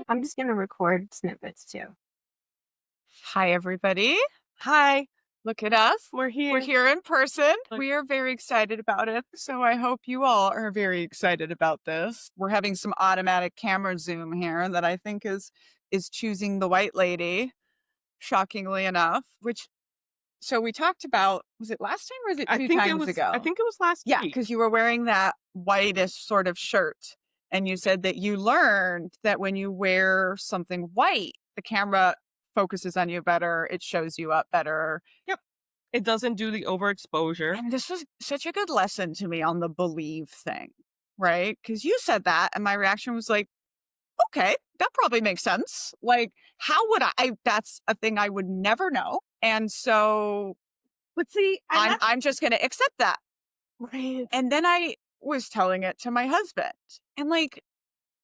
I'm just gonna record snippets too. Hi, everybody. Hi, Look at us. we're here. We're here in person. Look. We are very excited about it. So I hope you all are very excited about this. We're having some automatic camera zoom here that I think is choosing the white lady, shockingly enough, so we talked about, was it last time or was it two times ago? I think it was last Yeah, week. because you were wearing that whitish sort of shirt. And you said that you learned that when you wear something white, the camera focuses on you better. It shows you up better. Yep. It doesn't do the overexposure. And this was such a good lesson to me on the believe thing, right? Because you said that, and my reaction was like, okay, that probably makes sense. Like, how would that's a thing I would never know. And so But see, I'm just going to accept that. right. And then I was telling it to my husband. And like,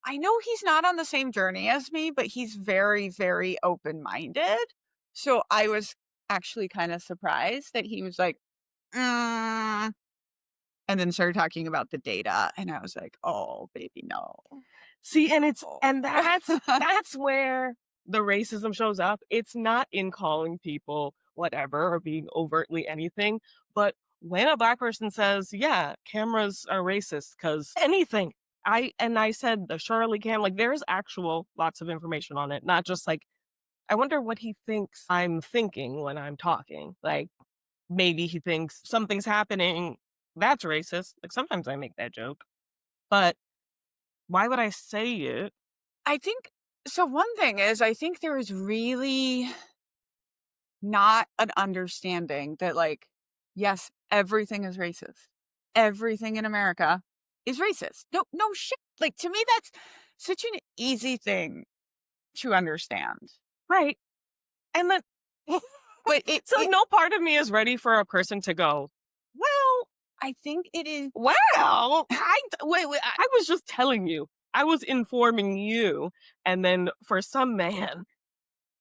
I know he's not on the same journey as me, but he's very, very open-minded. So I was actually kind of surprised that he was like, and then started talking about the data. And I was like, oh, baby, no. See, and Oh. that's where the racism shows up. It's not in calling people whatever or being overtly anything, but when a Black person says, "Yeah, cameras are racist," because anything. I said the Shirley cam, like there's actual lots of information on it, not just like I wonder what he thinks I'm thinking when I'm talking. Like maybe he thinks something's happening that's racist. Like sometimes I make that joke, but why would I say it? I think so. One thing is, I think there is really not an understanding that, like, yes, everything is racist. Everything in America is racist. No, no shit. Like, to me, that's such an easy thing to understand. Right. And then, But so no part of me is ready for a person to go, well, I think it is. wait, I was just telling you. I was informing you. And then for some man,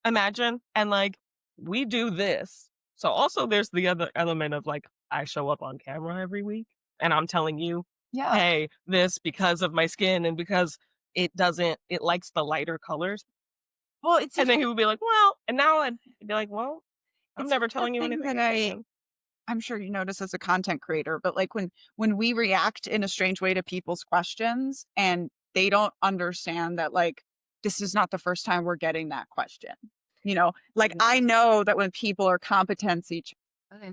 imagine, and like, we do this. So also there's the other element of like, I show up on camera every week and I'm telling you, Yeah. hey, this because of my skin and because it likes the lighter colors. Well, it's And then he would be like, well, and now I'd be like, well, I'm it's never a telling you thing anything that again. I'm sure you notice as a content creator, but like when we react in a strange way to people's questions and they don't understand that, like, this is not the first time we're getting that question. Like, I know that when people are competency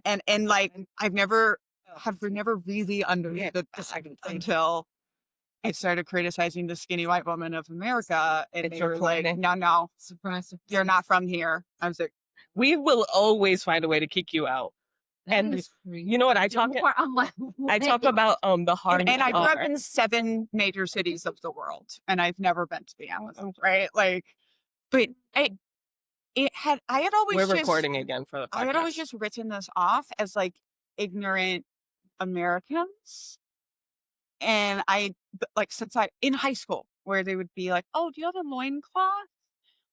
and like I've never really understood this until I started criticizing the skinny white woman of America, and they were like, no, you're not from here. I was like, We will always find a way to kick you out. And you know what I talk about the hard and I grew up R. in 7 major cities of the world, and I've never been to the Amazon, right? Like, but I had always We're recording again for the podcast. I had always just written this off as like ignorant Americans. And like, since in high school, where they would be like, oh, do you have a loincloth?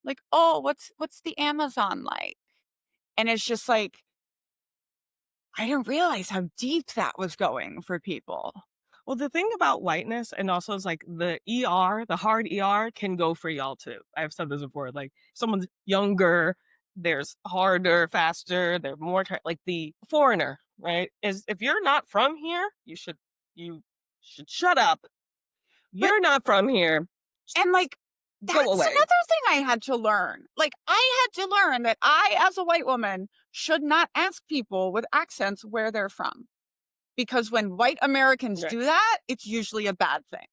Like, oh, what's the Amazon like? And it's just like, I didn't realize how deep that was going for people. Well, the thing about whiteness and also is like the the hard ER can go for y'all too. I've said this before, like someone's younger, there's harder, faster, they're more like the foreigner, right? Is if you're not from here, you should shut up. You're not from here. And like, that's Go away. another thing I had to learn. Like, I had to learn that I, as a white woman, should not ask people with accents where they're from. Because when white Americans do that, it's usually a bad thing.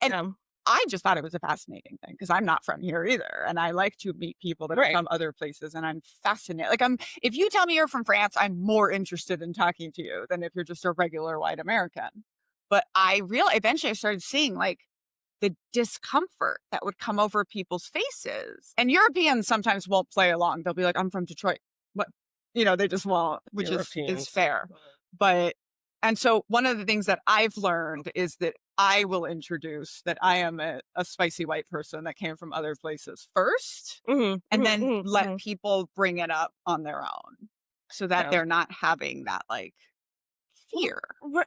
And I just thought it was a fascinating thing because I'm not from here either. And I like to meet people that are from other places, and I'm fascinated. Like, if you tell me you're from France, I'm more interested in talking to you than if you're just a regular white American. But eventually I started seeing like the discomfort that would come over people's faces. And Europeans sometimes won't play along. They'll be like, I'm from Detroit. But, they just won't, which is fair. And so one of the things that I've learned is that I will introduce that I am a spicy white person that came from other places first, and then let people bring it up on their own so that they're not having that like fear.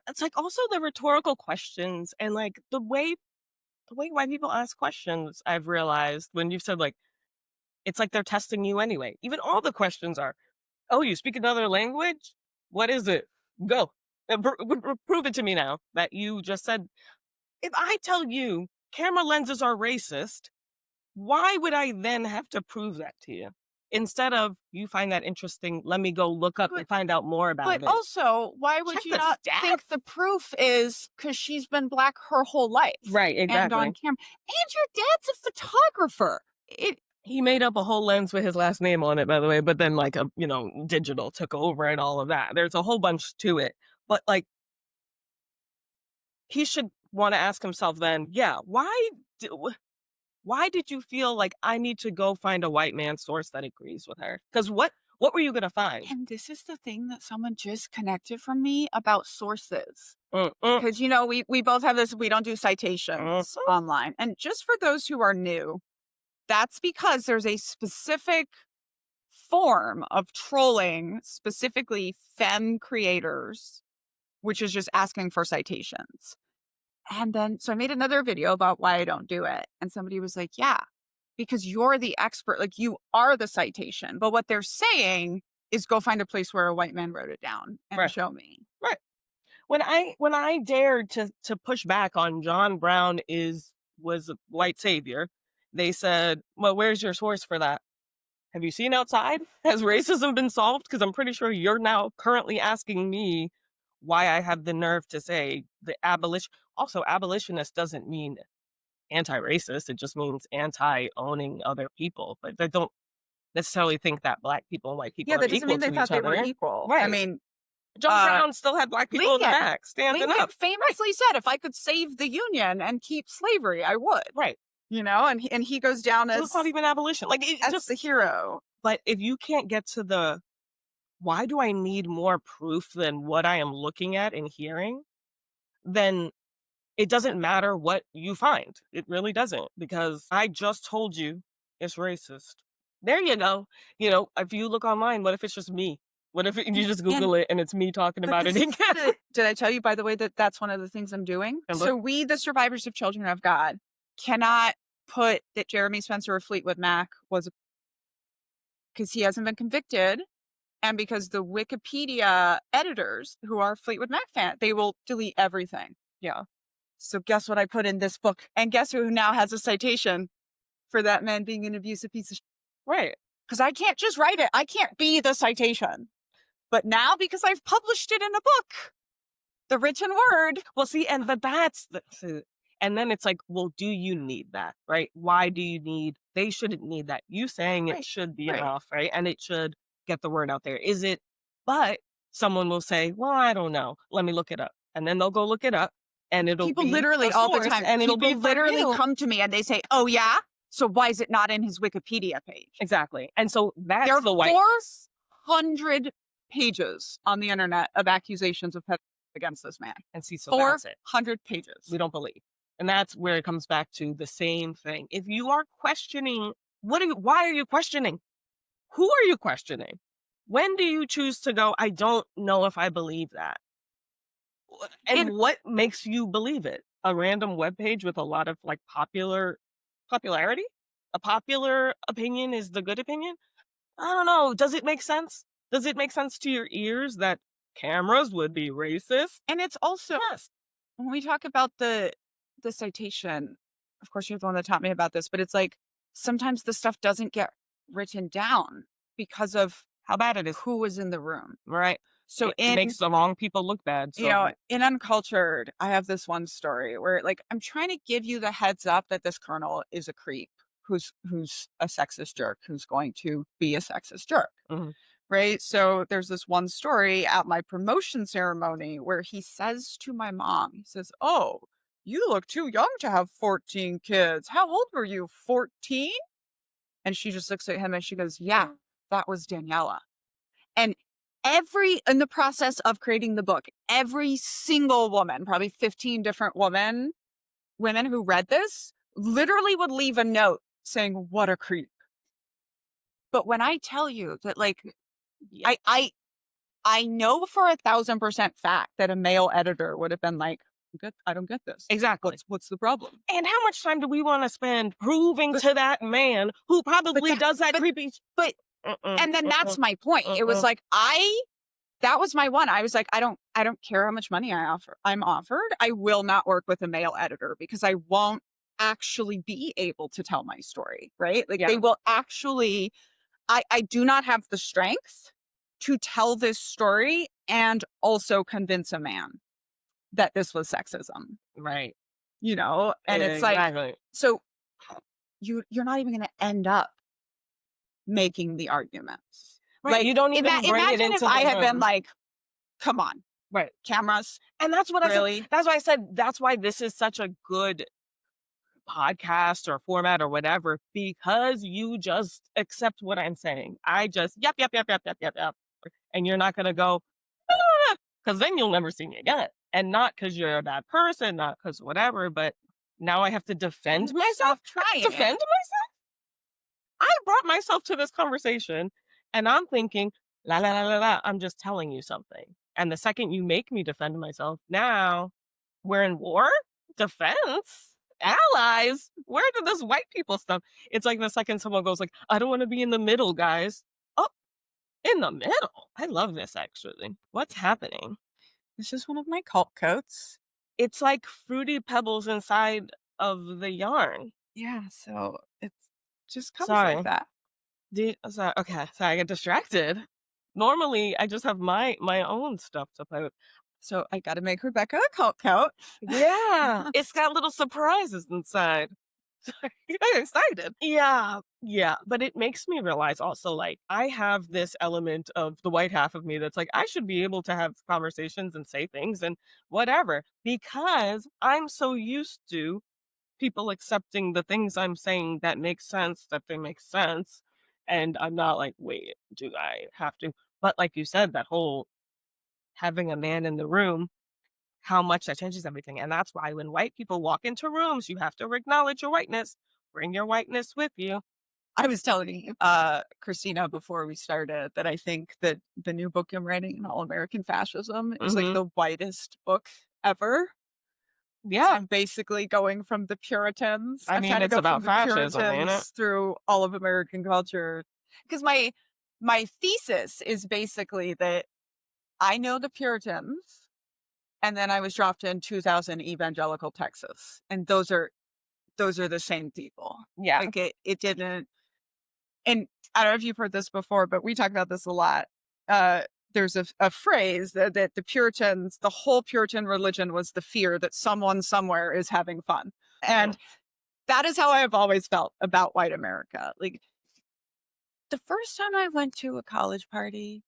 It's like also the rhetorical questions and like the way the way white people ask questions, I've realized when you've said like, it's like they're testing you anyway. Even all the questions are, oh, you speak another language? What is it? Go. Prove it to me now that you just said. If I tell you camera lenses are racist, why would I then have to prove that to you? Instead of you find that interesting, let me go look up and find out more about But it. also, why would Check you the not stats. think the proof is because she's been Black her whole life? Right, And exactly. on camera. And your dad's a photographer. He made up a whole lens with his last name on it, by the way, but then like digital took over and all of that. There's a whole bunch to it. But like he should want to ask himself then, yeah, why did you feel like I need to go find a white man source that agrees with her? Because what were you gonna find? And this is the thing that someone just connected from me about sources. Mm-mm. Because, we both have this, we don't do citations online. And just for those who are new, that's because there's a specific form of trolling, specifically femme creators, which is just asking for citations. And then, so I made another video about why I don't do it. And somebody was like, yeah, because you're the expert, like you are the citation. But what they're saying is go find a place where a white man wrote it down and Right. show me. Right. When I dared to push back on John Brown was a white savior, they said, well, where's your source for that? Have you seen outside? Has racism been solved? Because I'm pretty sure you're now currently asking me why I have the nerve to say the abolition. Also, abolitionist doesn't mean anti-racist. It just means anti-owning other people. But they don't necessarily think that Black people and white people Yeah, are that doesn't equal mean they to each thought they were other. equal. Right. I mean, John Brown still had Black people in the Lincoln- back standing Lincoln up. famously said, if I could save the Union and keep slavery, I would. Right. And he goes down So as, it's not even abolition. Like it as just the hero. But if you can't get to the why do I need more proof than what I am looking at and hearing, then it doesn't matter what you find. It really doesn't, because I just told you it's racist. There you go. If you look online, what if it's just me? What if you just Google it and it's me talking about it again? Did I tell you, by the way, that that's one of the things I'm doing? Remember? So we, the survivors of children of God, cannot put that Jeremy Spencer of Fleetwood Mac was, because he hasn't been convicted, and because the Wikipedia editors who are Fleetwood Mac fan, they will delete everything. Yeah. So guess what I put in this book? And guess who now has a citation for that man being an abusive piece of shit? Right. Because I can't just write it. I can't be the citation. But now, because I've published it in a book, the written word. Well, see, and and then it's like, well, do you need that, right? Why do you need? They shouldn't need that. You saying it should be enough, right? And it should get the word out there. Is it? But someone will say, well, I don't know. Let me look it up, and then they'll go look it up, and it'll People be literally all the time. and it'll People be literally come to me and they say, "Oh yeah, so why is it not in his Wikipedia page?" Exactly, and so that's there are the white 400 pages on the internet of accusations of pedophilia against this man. And see, so 400 pages. We don't believe. And that's where it comes back to the same thing. If you are questioning, why are you questioning? Who are you questioning? When do you choose to go, I don't know if I believe that? And what makes you believe it? A random webpage with a lot of like popularity? A popular opinion is the good opinion? I don't know. Does it make sense? Does it make sense to your ears that cameras would be racist? And it's also, Yes. when we talk about the citation, of course, you're the one that taught me about this, but it's like sometimes the stuff doesn't get written down because of how bad it is, who was in the room. Right. So it makes the wrong people look bad. So. In Uncultured, I have this one story where like I'm trying to give you the heads up that this colonel is a creep who's a sexist jerk, who's going to be a sexist jerk. Mm-hmm. Right. So there's this one story at my promotion ceremony where he says to my mom, he says, "Oh, you look too young to have 14 kids. How old were you? 14? And she just looks at him and she goes, "Yeah, that was Daniella." And in the process of creating the book, every single woman, probably 15 different women who read this, literally would leave a note saying, "What a creep." But when I tell you that, like, I know for 1,000% fact that a male editor would have been like, I don't get this. Exactly. What's the problem? And how much time do we want to spend proving to that man who probably does that but- creepy? But and then that's my point. It was like that was my one. I was like, I don't care how much money I'm offered. I will not work with a male editor because I won't actually be able to tell my story, right? Like they will actually I do not have the strength to tell this story and also convince a man that this was sexism. Right. You know? And it's like, so you're not even going to end up making the arguments. Right. Like, You don't even bring it imagine into if I the had been room. like, come on, Right. cameras. And that's what Really? I said. That's why I said that's why this is such a good podcast or format or whatever, because you just accept what I'm saying. I just yep. And you're not gonna go, because then you'll never see me again. And not because you're a bad person, not because whatever, but now I have to defend myself. Trying Defend myself? I brought myself to this conversation and I'm thinking, la la la la la, I'm just telling you something. And the second you make me defend myself, now we're in war? Defense? Allies? Where did this white people stuff? It's like the second someone goes like, I don't want to be in the middle, guys. Oh, in the middle. I love this actually. What's happening? It's just one of my cult coats. It's like fruity pebbles inside of the yarn. Yeah, so it's just comes Sorry. like that. Okay, sorry, I get distracted. Normally, I just have my own stuff to play with. So I got to make Rebecca a cult coat. Yeah, it's got little surprises inside. I'm excited. Yeah, but it makes me realize also, like, I have this element of the white half of me that's like, I should be able to have conversations and say things and whatever, because I'm so used to people accepting the things I'm saying that make sense, that they make sense. And I'm not like, wait, do I have to? But like you said, that whole having a man in the room, how much that changes everything. And that's why when white people walk into rooms, you have to acknowledge your whiteness, bring your whiteness with you. I was telling Christina before we started that I think that the new book I'm writing, All American Fascism, is like the whitest book ever. Yeah. So I'm basically going from the Puritans. I I'm mean, trying to it's go about from the fascism, ain't it? Puritans through all of American culture. Because my thesis is basically that I know the Puritans, and then I was dropped in 2000 evangelical Texas, and those are the same people. Yeah. Like it didn't. And I don't know if you've heard this before, but we talk about this a lot. There's a phrase that the Puritans, the whole Puritan religion was the fear that someone somewhere is having fun. And that is how I have always felt about white America. Like the first time I went to a college party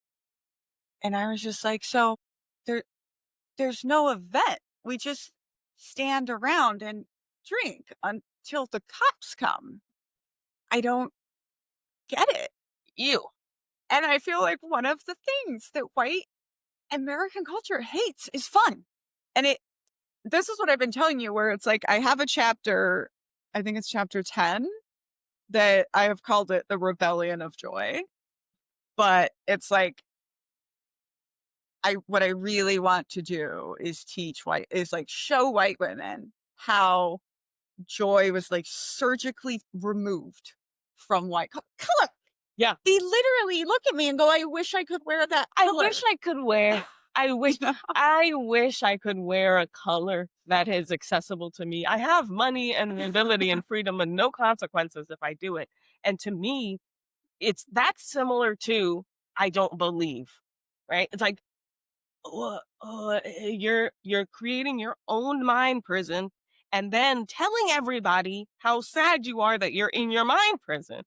and I was just like, so there's no event. We just stand around and drink until the cops come. I don't get it. Ew. And I feel like one of the things that white American culture hates is fun. And this is what I've been telling you, where it's like I have a chapter, I think it's chapter 10, that I have called it the Rebellion of Joy. But it's like what I really want to do is show white women how joy was like surgically removed from white color. Yeah. They literally look at me and go, I wish I could wear that I color. wish I could wear. I wish I could wear a color that is accessible to me. I have money and ability and freedom and no consequences if I do it. And to me, that's similar to I don't believe, right? It's like you're creating your own mind prison and then telling everybody how sad you are that you're in your mind prison.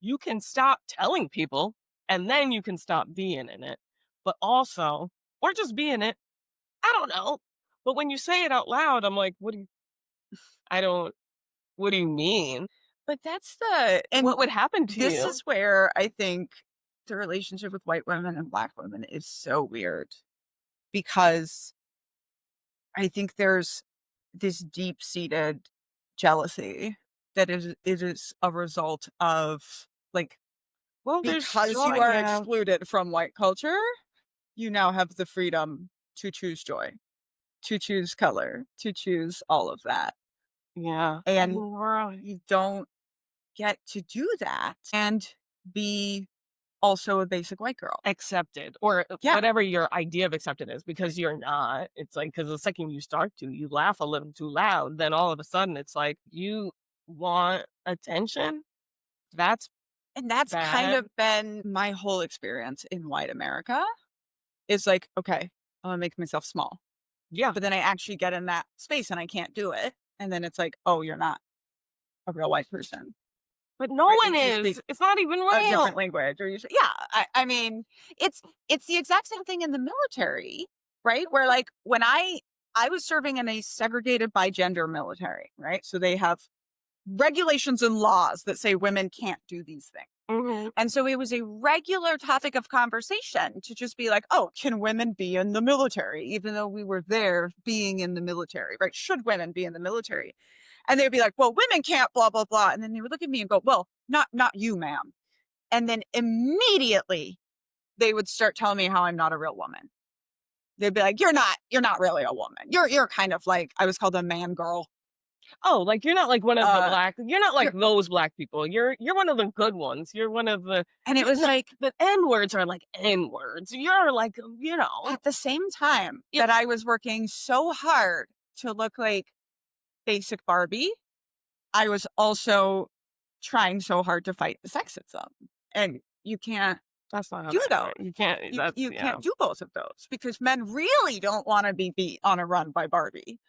You can stop telling people and then you can stop being in it. But also, or just be in it. I don't know. But when you say it out loud, I'm like, what do you mean? But that's What would happen to this you? is where I think the relationship with white women and Black women is so weird, because I think there's this deep-seated jealousy that is a result of like, Well, because you are excluded from white culture, you now have the freedom to choose joy. to choose color, to choose all of that. Yeah. And We're you don't get to do that and be also a basic white girl. accepted, or Yeah. whatever your idea of accepted is, because you're not. It's like, because the second you start to, you laugh a little too loud, then all of a sudden it's like, you want attention? That's And that's kind bad. of been my whole experience in white America. It's like, okay, I'm gonna make myself small. Yeah. But then I actually get in that space and I can't do it. And then it's like, oh, you're not a real white person. But no Right? one You speak is. It's not even a different real. language, or yeah. I mean, it's the exact same thing in the military, right? Where like when I was serving in a segregated by gender military, right? So they have regulations and laws that say women can't do these things. Mhm. And so it was a regular topic of conversation to just be like, oh, can women be in the military? Even though we were there being in the military, right? Should women be in the military? And they'd be like, well, women can't, blah, blah, blah. And then they would look at me and go, well, not you, ma'am. And then immediately they would start telling me how I'm not a real woman. They'd be like, you're not really a woman. You're kind of like, I was called a man girl. Oh, like, you're not like one of the Uh, black you're not like you're, those black people. You're one of the good ones. You're one of the and it was like, the N-words are like N-words. You're like, at the same time Yeah. that I was working so hard to look like basic Barbie, I was also trying so hard to fight the sexism. And you can't that's not how do that those. works. You can't that's You yeah. can't do both of those because men really don't want to be beat on a run by Barbie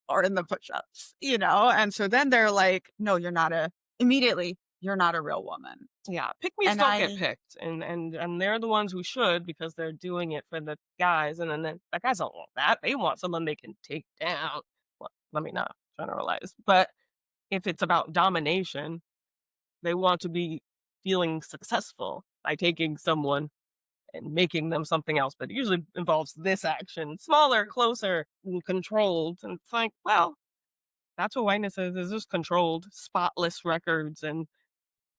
or in the push-ups, you know? And so then they're like, no, immediately, you're not a real woman. Yeah, pick me's And don't get picked, and they're the ones who should, because they're doing it for the guys, and then the guys don't want that. They want someone they can take down. Well, let me not generalize, but if it's about domination, they want to be feeling successful by taking someone and making them something else, but it usually involves this action, smaller, closer, and controlled. And it's like, well, that's what whiteness is just controlled, spotless records and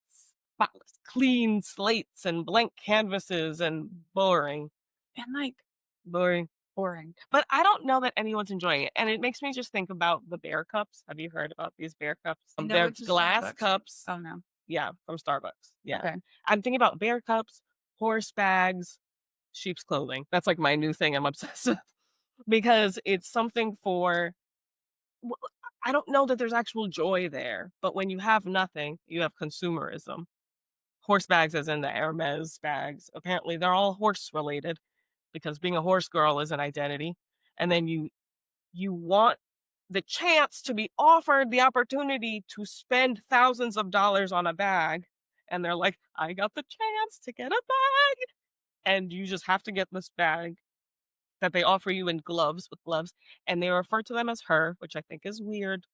spotless, clean slates and blank canvases and boring, and like, boring. boring. But I don't know that anyone's enjoying it. And it makes me just think about the bear cups. Have you heard about these bear cups? No, They're it's a glass Starbucks. cups. Oh no. Yeah, from Starbucks. Yeah. Okay. I'm thinking about bear cups, horse bags, sheep's clothing. That's like my new thing I'm obsessed with, because it's something for w- I don't know that there's actual joy there, but when you have nothing, you have consumerism. Horse bags, as in the Hermes bags. Apparently, they're all horse related, because being a horse girl is an identity. And then you want the chance to be offered the opportunity to spend thousands of dollars on a bag. And they're like, I got the chance to get a bag. And you just have to get this bag that they offer you in gloves, with gloves. And they refer to them as her, which I think is weird.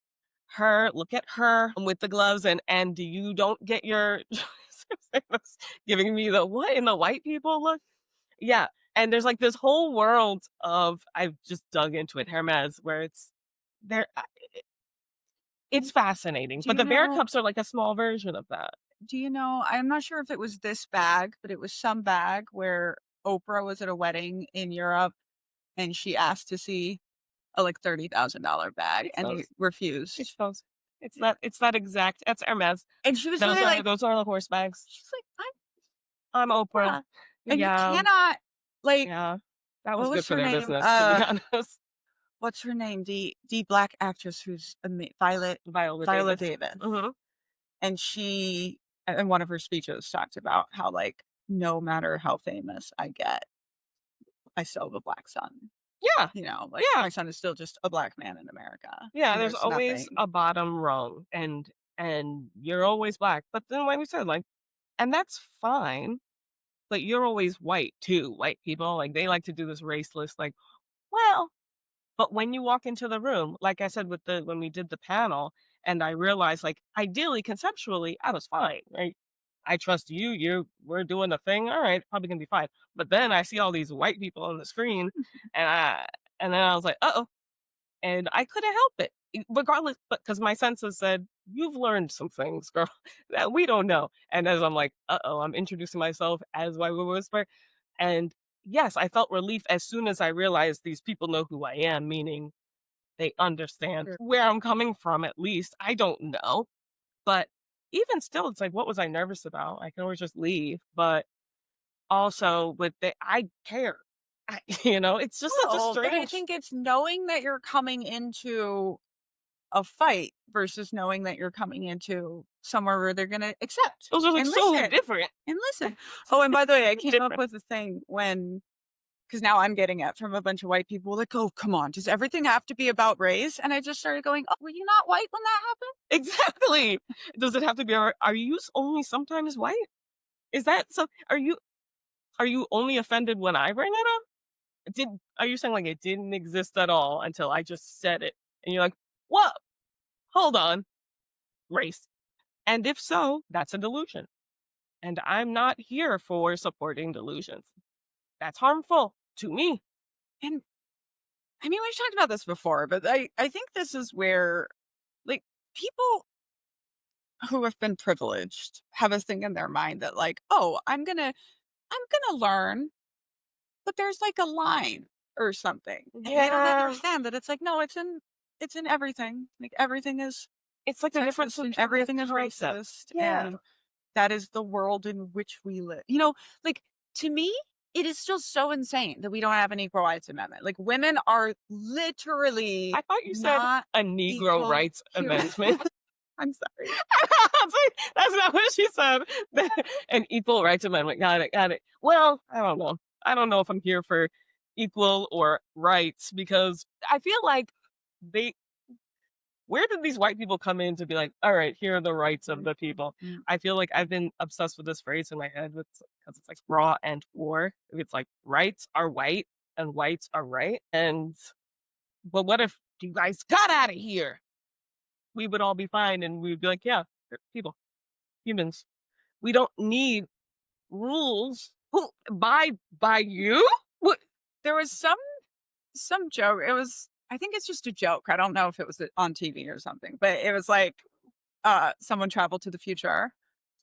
Her, look at her with the gloves, and you don't get your it was giving me the what in the white people look. Yeah. And there's like this whole world of, I've just dug into it, Hermes, where there it's fascinating. Do But you the bear know? cups are like a small version of that. Do you know? I'm not sure if it was this bag, but it was some bag where Oprah was at a wedding in Europe and she asked to see a like $30,000 bag It's and he those. refused. It's those. It's that exact, that's Hermes. And she was literally like, Those are the horse bags. she's like, I'm Oprah. yeah. And you Yeah. cannot like, Yeah. That was what good was for her their name? business, to be honest. What's her name? The black actress who's Viola Viola Davis. Davis. Mhm. And she, in one of her speeches, talked about how like no matter how famous I get, I still have a black son. Yeah. You know, like Yeah. my son is still just a black man in America. Yeah, And there's there's always nothing. a bottom rung, and you're always black. But then, like we said, like, and that's fine, but you're always white too. White people, like, they like to do this race list, like, well, but when you walk into the room, like I said with the when we did the panel, and I realized, like, ideally, conceptually, I was fine, right? I trust you. We're doing the thing. All right, probably gonna be fine. But then I see all these white people on the screen, and then I was like, oh, and I couldn't help it, regardless, but because my senses said, "You've learned some things, girl, that we don't know." And as I'm like, "Uh-oh, I'm introducing myself as White Woman Whisper," and yes, I felt relief as soon as I realized these people know who I am, meaning they understand Sure. where I'm coming from, at least. I don't know. But even still, it's like, what was I nervous about? I can always just leave. But also with the I care. It's just such a Well, but I strange. think it's knowing that you're coming into a fight versus knowing that you're coming into somewhere where they're gonna accept Those are like and so listen different. and listen. Oh, and by the way, I came up Different. with a thing because now I'm getting it from a bunch of white people like, oh, come on, does everything have to be about race? And I just started going, oh, were you not white when that happened? Exactly. Does it have to be are you only sometimes white? Is that so are you only offended when I bring it up? Did Are you saying like it didn't exist at all until I just said it? And you're like, "What? Hold on. Race." And if so, that's a delusion. And I'm not here for supporting delusions. That's harmful to me. And I mean, we've talked about this before, but I think this is where like people who have been privileged have a thing in their mind that like, oh, I'm gonna learn, but there's like a line or something. And they don't Yeah. understand that it's like, no, it's in everything. Like everything is It's like a different sexist and subjective everything is concept. racist. Yeah. And that is the world in which we live. Like to me, it is still so insane that we don't have an equal rights amendment. Like women are literally I thought you said not a Negro equal rights human. amendment. I'm sorry. I was like, that's not what she said. An equal rights amendment. Got it. Got it. Well, I don't know. I don't know if I'm here for equal or rights because I feel like they where did these white people come in to be like, all right, here are the rights of the people? Mm. I feel like I've been obsessed with this phrase in my head because it's like raw and war. It's like rights are white and whites are right. And but what if you guys got out of here? We would all be fine and we'd be like, yeah, they're people, humans. We don't need rules. Who by you? What? There was some joke. It was I think it's just a joke. I don't know if it was on TV or something, but it was like someone traveled to the future,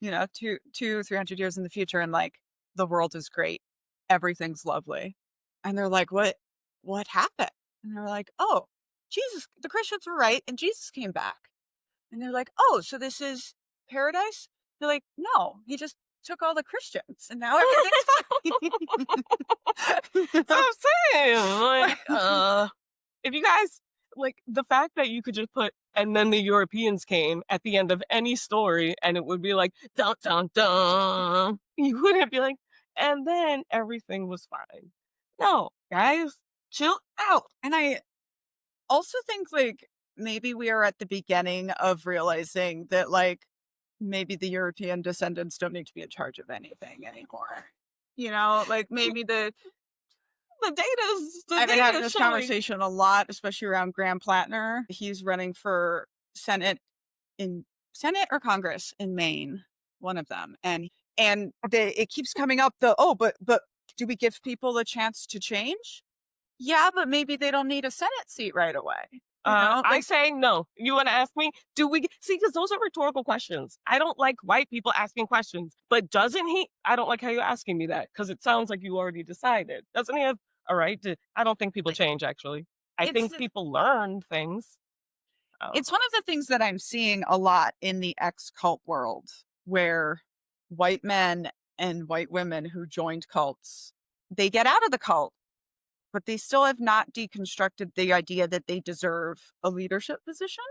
300 years in the future, and like the world is great. Everything's lovely. And they're like, what happened? And they're like, oh, Jesus, the Christians were right, and Jesus came back. And they're like, oh, so this is paradise? They're like, no, he just took all the Christians and now everything's fine. That's what I'm saying. Like, if you guys like the fact that you could just put and then the Europeans came at the end of any story and it would be like dun dun dun. You wouldn't be like, and then everything was fine. No, guys, chill out. And I also think like maybe we are at the beginning of realizing that like maybe the European descendants don't need to be in charge of anything anymore. Like maybe I've been having Data's this showing. conversation a lot, especially around Graham Plattner. He's running for Senate in Senate or Congress in Maine, one of them. And it keeps coming up but do we give people a chance to change? Yeah, but maybe they don't need a Senate seat right away. I Like say no. You want to ask me? Do we see? Because those are rhetorical questions. I don't like white people asking questions. But doesn't he? I don't like how you're asking me that because it sounds like you already decided. Doesn't he have a right to? I don't think people change. Actually, I it's think people learn things. Oh, it's one of the things that I'm seeing a lot in the ex cult world where white men and white women who joined cults, they get out of the cult, but they still have not deconstructed the idea that they deserve a leadership position.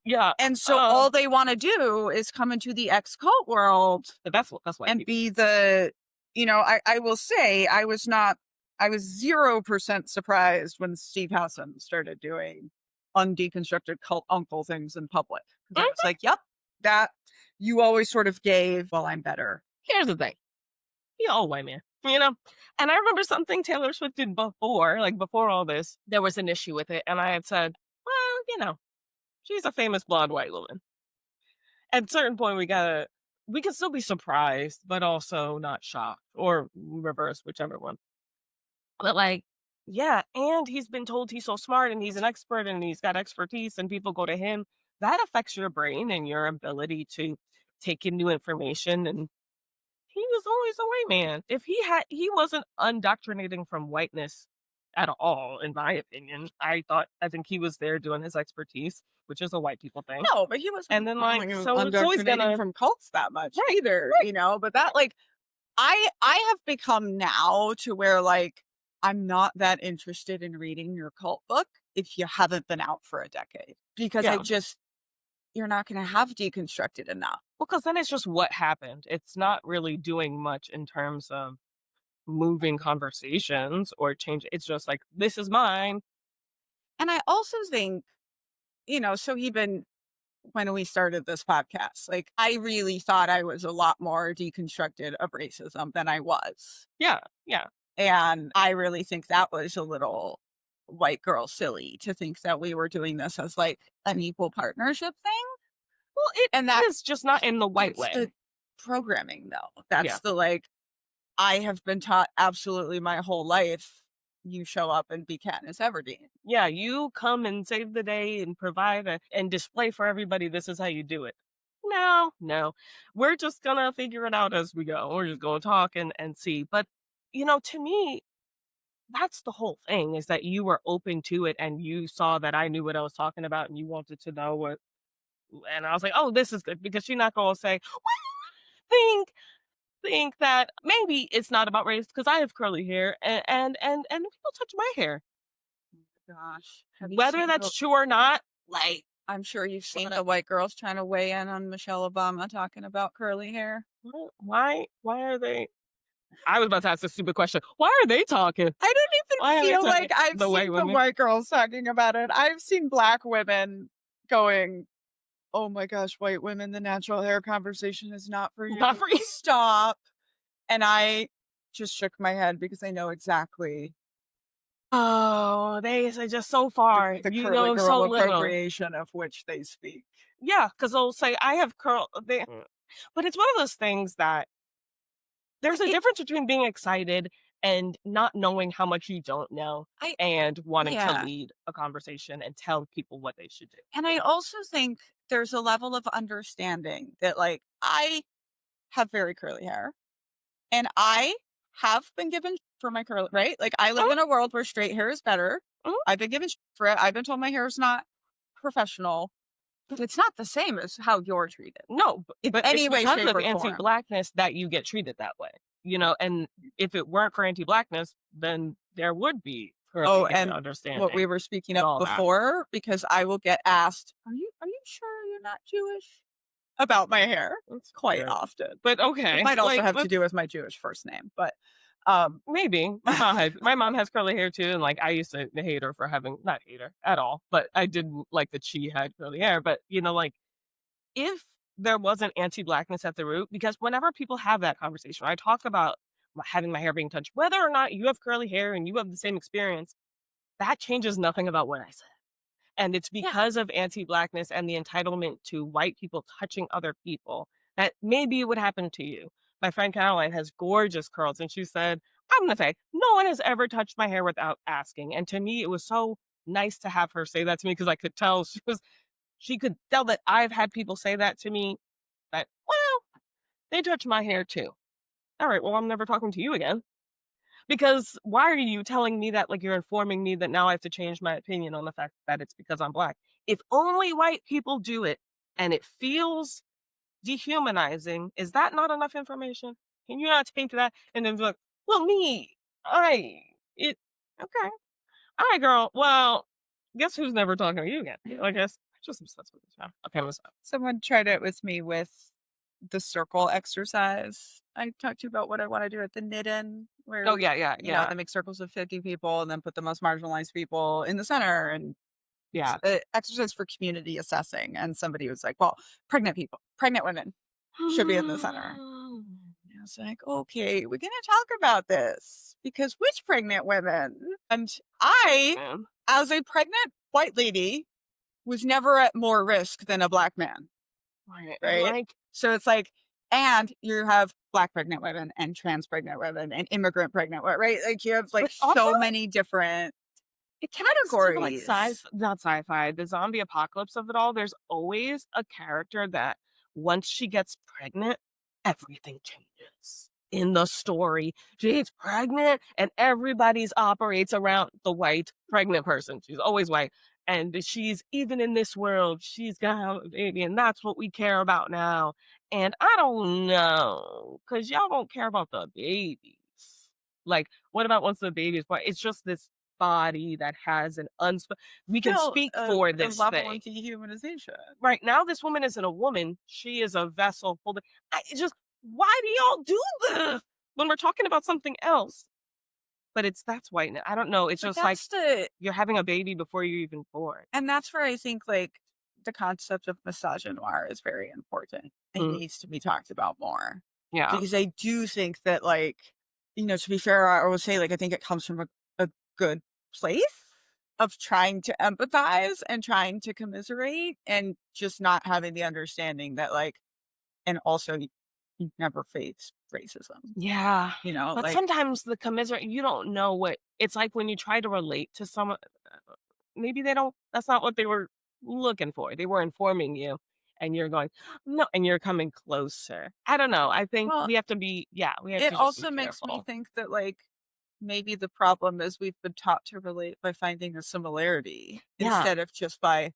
yeah. And so all they want to do is come into the ex cult world That's white and people. be I will say I was 0% surprised when Steve Hassan started doing undeconstructed cult uncle things in public. 'Cause I was like, yep, that you always sort of gave, well, I'm better. Here's the thing. He all white man. And I remember something Taylor Swift did before, like before all this, there was an issue with it. And I had said, well, she's a famous blonde white woman. At a certain point, we can still be surprised, but also not shocked or reverse, whichever one. But like, yeah, and he's been told he's so smart and he's an expert and he's got expertise and people go to him. That affects your brain and your ability to take in new information. And he was always a white man. If he wasn't undoctrinating from whiteness at all, in my opinion. I think he was there doing his expertise, which is a white people thing. No, but he And wasn't then like he was so it's always indoctrinating gonna from cults that much right, either, right. you know. But that like I have become now to where like I'm not that interested in reading your cult book if you haven't been out for a decade because Yeah. you're not going to have deconstructed enough. Well, because then it's just what happened. It's not really doing much in terms of moving conversations or change. It's just like, this is mine. And I also think, so even when we started this podcast, like I really thought I was a lot more deconstructed of racism than I was. Yeah, yeah. And I really think that was a little white girl silly to think that we were doing this as like an equal partnership thing. Well, it And that is just not in the white that's way. the programming though. Yeah. That's the like I have been taught absolutely my whole life. You show up and be Katniss Everdeen. Yeah, you come and save the day and provide and display for everybody. This is how you do it. No, no. We're just gonna figure it out as we go. We're just gonna talk and see. But to me, that's the whole thing is that you were open to it and you saw that I knew what I was talking about and you wanted to know what and I was like, oh, this is good because you're not gonna say, well, think that maybe it's not about race because I have curly hair and people touch my hair. Gosh. Have you Whether seen that's true or not, like I'm sure you've seen the white girls trying to weigh in on Michelle Obama talking about curly hair. why are they I was about to ask a stupid question. Why are they talking? I don't Why even are they feel talking? like I've The white seen the women? white girls talking about it. I've seen black women going, "Oh my gosh, white women, the natural hair conversation is not for you. Not for you. Stop." And I just shook my head because I know exactly Oh, they are just so far. the You curly know girl so little. appropriation of which they speak. Yeah, because they'll say, I have curl. But it's one of those things that there's a It, difference between being excited and not knowing how much you don't know I, and wanting to yeah. lead a conversation and tell people what they should do. And I also think there's a level of understanding that, like, I have very curly hair and I have been given for my curly, right? Like, I live Mhm, in a world where straight hair is better. mhm. I've been given for it. I've been told my hair is not professional, but it's not the same as how you're treated No, in but it's any way, because shape, of or form. anti-Blackness that you get treated that way, and if it weren't for anti-Blackness, then there would be Oh, curly hair and what we understanding were speaking and of all that. before, because I will get asked, "Are you sure you're not Jewish?" about my hair That's quite weird. often. But It okay, might also like, have to do let's with my Jewish first name, but um maybe. My mom has curly hair too, and, like, I used to hate her for having not hate her at all, but I didn't like that she had curly hair, but, like, if there wasn't anti-Blackness at the root because whenever people have that conversation, I talk about having my hair being touched, whether or not you have curly hair and you have the same experience, that changes nothing about what I said. And it's yeah. because of anti-Blackness and the entitlement to white people touching other people that maybe it would happen to you. My friend Caroline has gorgeous curls, and she said, I'm going to say, no one has ever touched my hair without asking. And to me, it was so nice to have her say that to me because I could tell she could tell that I've had people say that to me that, well, they touch my hair too. All right, well, I'm never talking to you again. Because why are you telling me that like you're informing me that now I have to change my opinion on the fact that it's because I'm black? If only white people do it and it feels dehumanizing, is that not enough information? Can you not take that and then be like, well, me, it, okay. All right, girl. Well, guess who's never talking to you again? I guess I'm just obsessed with this now. Okay, I'm obsessed. Someone tried it with me with the circle exercise. I talked to you about what I want to do at the knit-in, where Oh, yeah, yeah, yeah, they make circles of 50 people and then put the most marginalized people in the center, and yeah. exercise for community assessing. And somebody was like, "Well, pregnant women should be in the center." And I was like, "Okay, we're gonna talk about this because which pregnant women?" And I, Man. as a pregnant white lady, was never at more risk than a black man, Right. And right? like, So it's like, and you have black pregnant women and trans pregnant women and immigrant pregnant women, right? Like you have like but also so many different it ties to like categories. not sci-fi, the zombie apocalypse of it all. There's always a character that once she gets pregnant, everything changes. In the story, she's pregnant and everybody's operates around the white pregnant person. She's always white. And she's even in this world, she's got to have a baby, and that's what we care about now. And I don't know, because y'all don't care about the babies. Like, what about once the baby is born? It's just this body that has an we can Still speak a, for a this level thing. of dehumanization. Right now, this woman isn't a woman. She is a vessel holding. It's just, why do y'all do this when we're talking about something else? But that's whiteness. I don't know. It's But just like that's the you're having a baby before you're even born. and that's where I think like the concept of misogynoir is very important and Mm, needs to be talked about more. yeah. Because I do think that like, to be fair, I would say like I think it comes from a good place of trying to empathize and trying to commiserate and just not having the understanding that like and also you never face racism. Yeah. But Like sometimes the commiserate, you don't know what it's like when you try to relate to someone. Maybe they don't, that's not what they were looking for. They were informing you and you're going, no, and you're coming closer. I don't know. I think well, we have to be, yeah, we have it to just be also makes me careful. think that like maybe the problem is we've been taught to relate by finding a similarity Yeah. instead of just by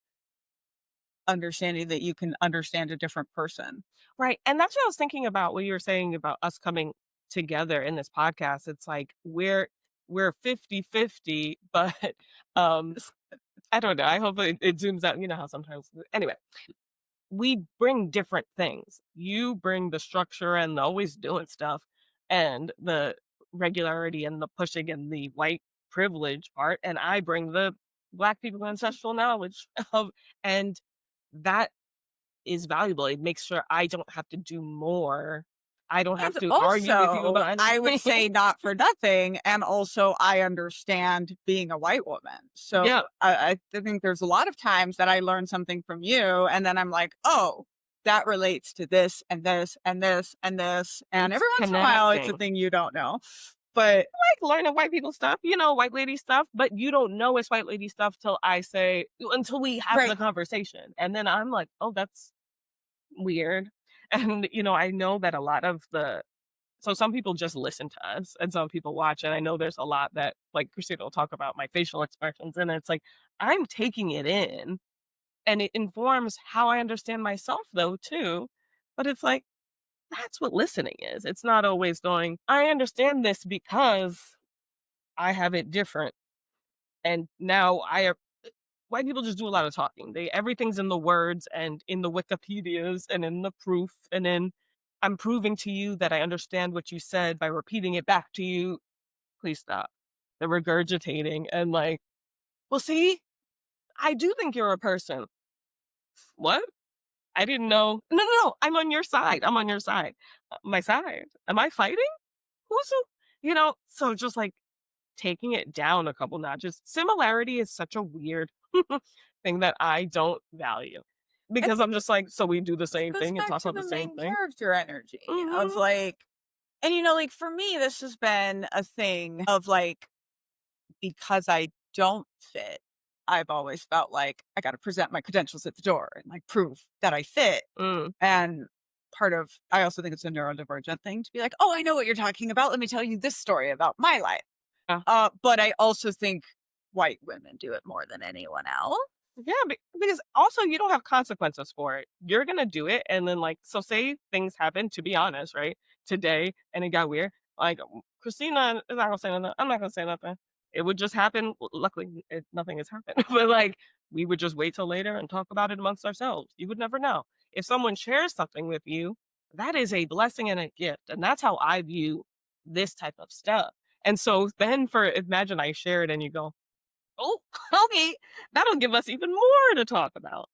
understanding that you can understand a different person. Right. And that's what I was thinking about what you were saying about us coming together in this podcast. It's like we're 50-50, but um I don't know. I hope it zooms out. You know how sometimes anyway, we bring different things. You bring the structure and the always doing stuff and the regularity and the pushing and the white privilege part. And I bring the black people ancestral knowledge of and that is valuable. It makes sure I don't have to do more. I don't have And to argue with you also, about I would anything. say not for nothing. And also, I understand being a white woman. So Yeah, I think there's a lot of times that I learn something from you, and then I'm like, oh, that relates to this and this and this and this. And it's every once in a while, it's a connecting. thing you don't know. But Like learning white people stuff, white lady stuff, but you don't know it's white lady stuff till I say until we have the right. conversation. And then I'm like, oh, that's weird. And I know that a lot of so some people just listen to us and some people watch. And I know there's a lot that like Christina will talk about my facial expressions. And it's like I'm taking it in and it informs how I understand myself though too. But it's like that's what listening is. It's not always going, I understand this because I have it different. And now white people just do a lot of talking. Everything's in the words and in the Wikipedias and in the proof and in I'm proving to you that I understand what you said by repeating it back to you. Please stop. The regurgitating and like, well, see, I do think you're a person. What? I didn't know. No, no, no. I'm on your side. I'm on your side. My side. Am I fighting? Who's so just like taking it down a couple notches. Similarity is such a weird thing that I don't value because I'm just like, so we do the same Goes thing and back talk to about the the same main thing. character energy of Hmm. like, and like for me, this has been a thing of like, because I don't fit, I've always felt like I got to present my credentials at the door and like prove that I fit. Mm, And I also think it's a neurodivergent thing to be like, oh, I know what you're talking about. Let me tell you this story about my life. yeah. But I also think white women do it more than anyone else. Yeah, because also you don't have consequences for it. You're gonna do it, and then like, so say things happen. To be honest, right today, and it got weird. Like Christina is not gonna say nothing. I'm not gonna say nothing. It would just happen. Luckily, nothing has happened. But like, we would just wait till later and talk about it amongst ourselves. You would never know if someone shares something with you. That is a blessing and a gift, and that's how I view this type of stuff. And so then, for imagine I share it, and you go, oh, okay. That'll give us even more to talk about.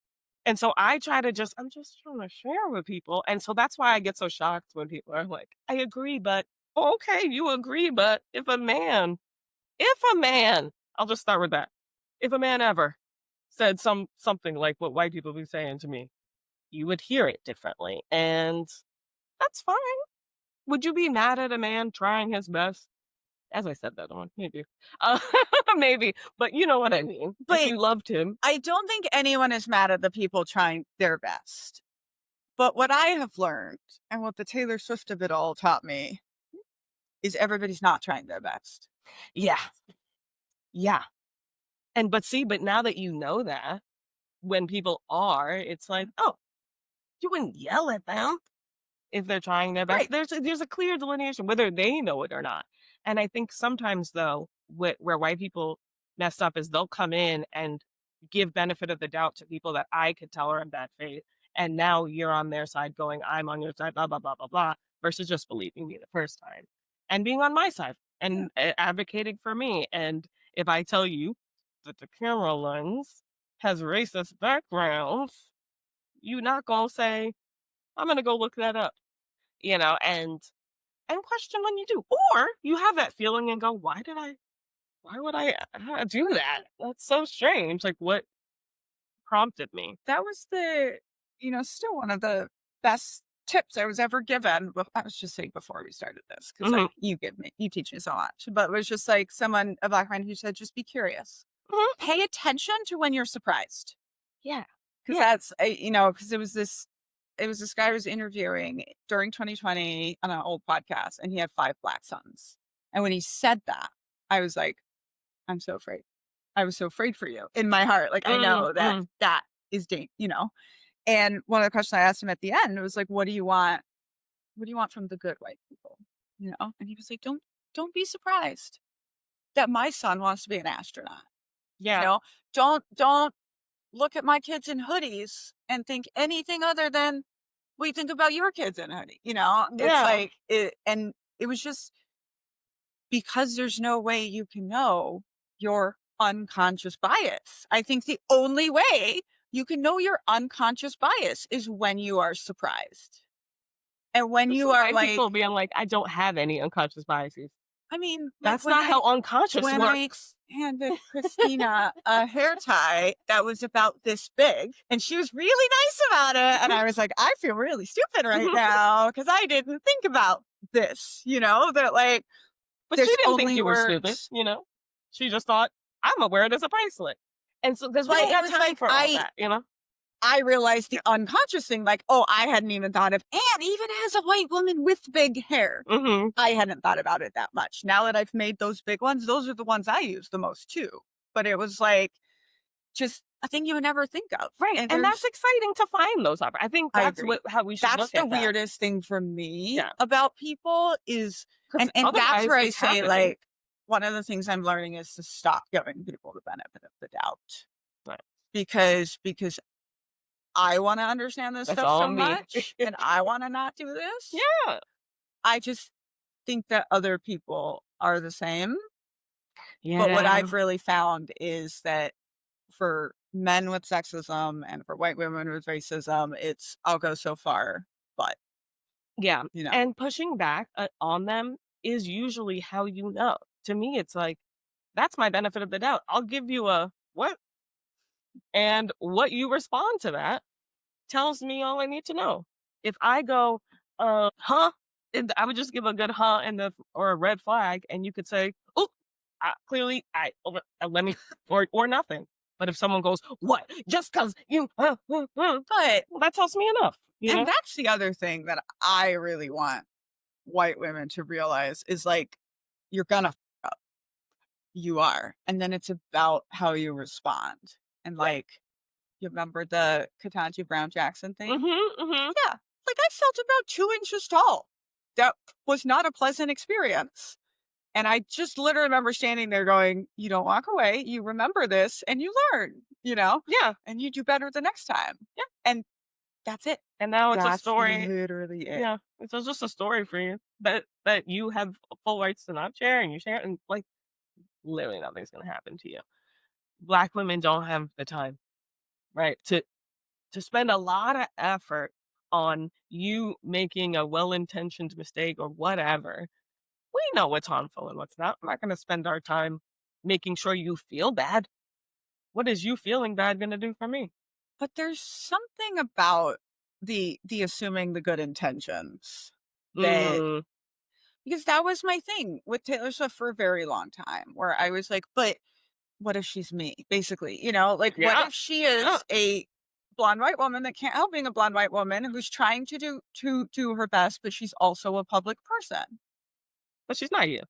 And so I'm just trying to share with people. And so that's why I get so shocked when people are like, I agree, but "Oh, okay, you agree, but if a man, I'll just start with that. If a man ever said something like what white people be saying to me, you would hear it differently. And that's fine. Would you be mad at a man trying his best? As I said that on, maybe. Uh, maybe, but you know what I mean. If But you loved him, I don't think anyone is mad at the people trying their best. But what I have learned, and what the Taylor Swift of it all taught me, is everybody's not trying their best. Yeah. Yeah. But now that you know that, when people are, it's like, oh, you wouldn't yell at them if they're trying their best. Right. There's a clear delineation, whether they know it or not. And I think sometimes though, where white people mess up is they'll come in and give benefit of the doubt to people that I could tell are in bad faith. And now you're on their side going, I'm on your side, blah, blah, blah, blah, blah, versus just believing me the first time and being on my side Yeah. and advocating for me. And if I tell you that the camera lens has racist backgrounds, you not gonna say, I'm gonna go look that up, and question when you do. Or you have that feeling and go, why would I do that? That's so strange. Like what prompted me? That was still one of the best tips I was ever given. But I was just saying before we started this, because Hmm. like you teach me so much. But it was just like a black man who said, just be curious. Hmm. Pay attention to when you're surprised. Yeah. Because Yeah. that's, because it was this guy I was interviewing during 2020 on an old podcast, and he had 5 black sons. And when he said that, I was like, I'm so afraid. I was so afraid for you in my heart. Like, I know that Mm. that is And one of the questions I asked him at the end was like, what do you want? What do you want from the good white people? And he was like, don't be surprised that my son wants to be an astronaut. You Yeah. know, don't look at my kids in hoodies and think anything other than we think about your kids in hoodie. It's Yeah. like it, and it was just because there's no way you can know your unconscious bias. I think the only way you can know your unconscious bias is when you are surprised. And when Just you are white like, people being like, I don't have any unconscious biases. I mean, like That's not how unconscious when I works. handed Christina a hair tie that was about this big, and she was really nice about it. And I was like, I feel really stupid right now because I didn't think about this, that like, But there's she didn't think only you were stupid, words. She just thought, I'm gonna wear it as a bracelet. And so, because we But don't it got was time like, for all that. I realized the unconscious thing, like, oh, I hadn't even thought of, and even as a white woman with big hair, Hmm. I hadn't thought about it that much. Now that I've made those big ones, those are the ones I use the most too. But it was like just a thing you would never think of. Right. And that's exciting to find those I think I that's agree. how we should That's look the at that. weirdest thing for me Yeah. about people is, 'Cause and that's otherwise where I it's say, happening. like, one of the things I'm learning is to stop giving people the benefit of the doubt. Right. Because I want to understand this That's stuff all so me. much, and I want to not do this. Yeah. I just think that other people are the same. But what Yeah. I've really found is that for men with sexism and for white women with racism, it's I'll go so far, but Yeah. you know, And pushing back on them is usually how you know. To me, it's like, that's my benefit of the doubt. I'll give you a what? And what you respond to that tells me all I need to know. If I go, huh? And I would just give a good huh or a red flag, and you could say, oh, clearly let me or nothing. But if someone goes, what? Just because you, but well, that tells me enough. and that's the other thing that I really want white women to realize is like you're gonna f up. You are. And then it's about how you respond. And like you remember the Ketanji Brown Jackson thing? Mm-hmm, mm-hmm. Yeah. Like I felt about 2 inches tall. That was not a pleasant experience. And I just literally remember standing there going, you don't walk away, you remember this and you learn, Yeah, and you do better the next time. yeah. And that's it. And now it's a That's story. literally it. Yeah, it's just a story for you that you have full rights to not share, and you share, and like literally nothing's gonna happen to you. Black women don't have the time, right, to spend a lot of effort on you making a well-intentioned mistake or whatever. We know what's harmful and what's not. I'm not gonna spend our time making sure you feel bad. What is you feeling bad gonna do for me? But there's something about the assuming the good intentions that Mm, because that was my thing with Taylor Swift for a very long time where I was like, but what if she's me? Basically, like what yeah, if she yeah. is a blonde white woman that can't help being a blonde white woman who's trying to do her best, but she's also a public person. But she's not you.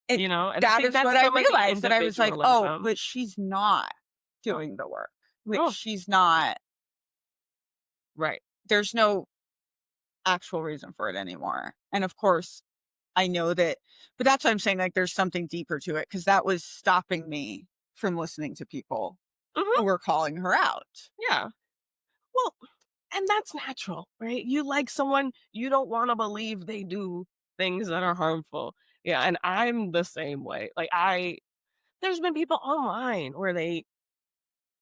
And You know, and I that think is that's what I some of the realized, that I was like, oh, individualism. but she's not Oh, doing the work. Like, oh, she's not, right. there's no actual reason for it anymore. And of course, I know that, but that's why I'm saying, like, there's something deeper to it, because that was stopping me from listening to people Mhm, who were calling her out. yeah. Well, and that's natural, right? You like someone, you don't wanna believe they do things that are harmful. Yeah, and I'm the same way. Like, there's been people online where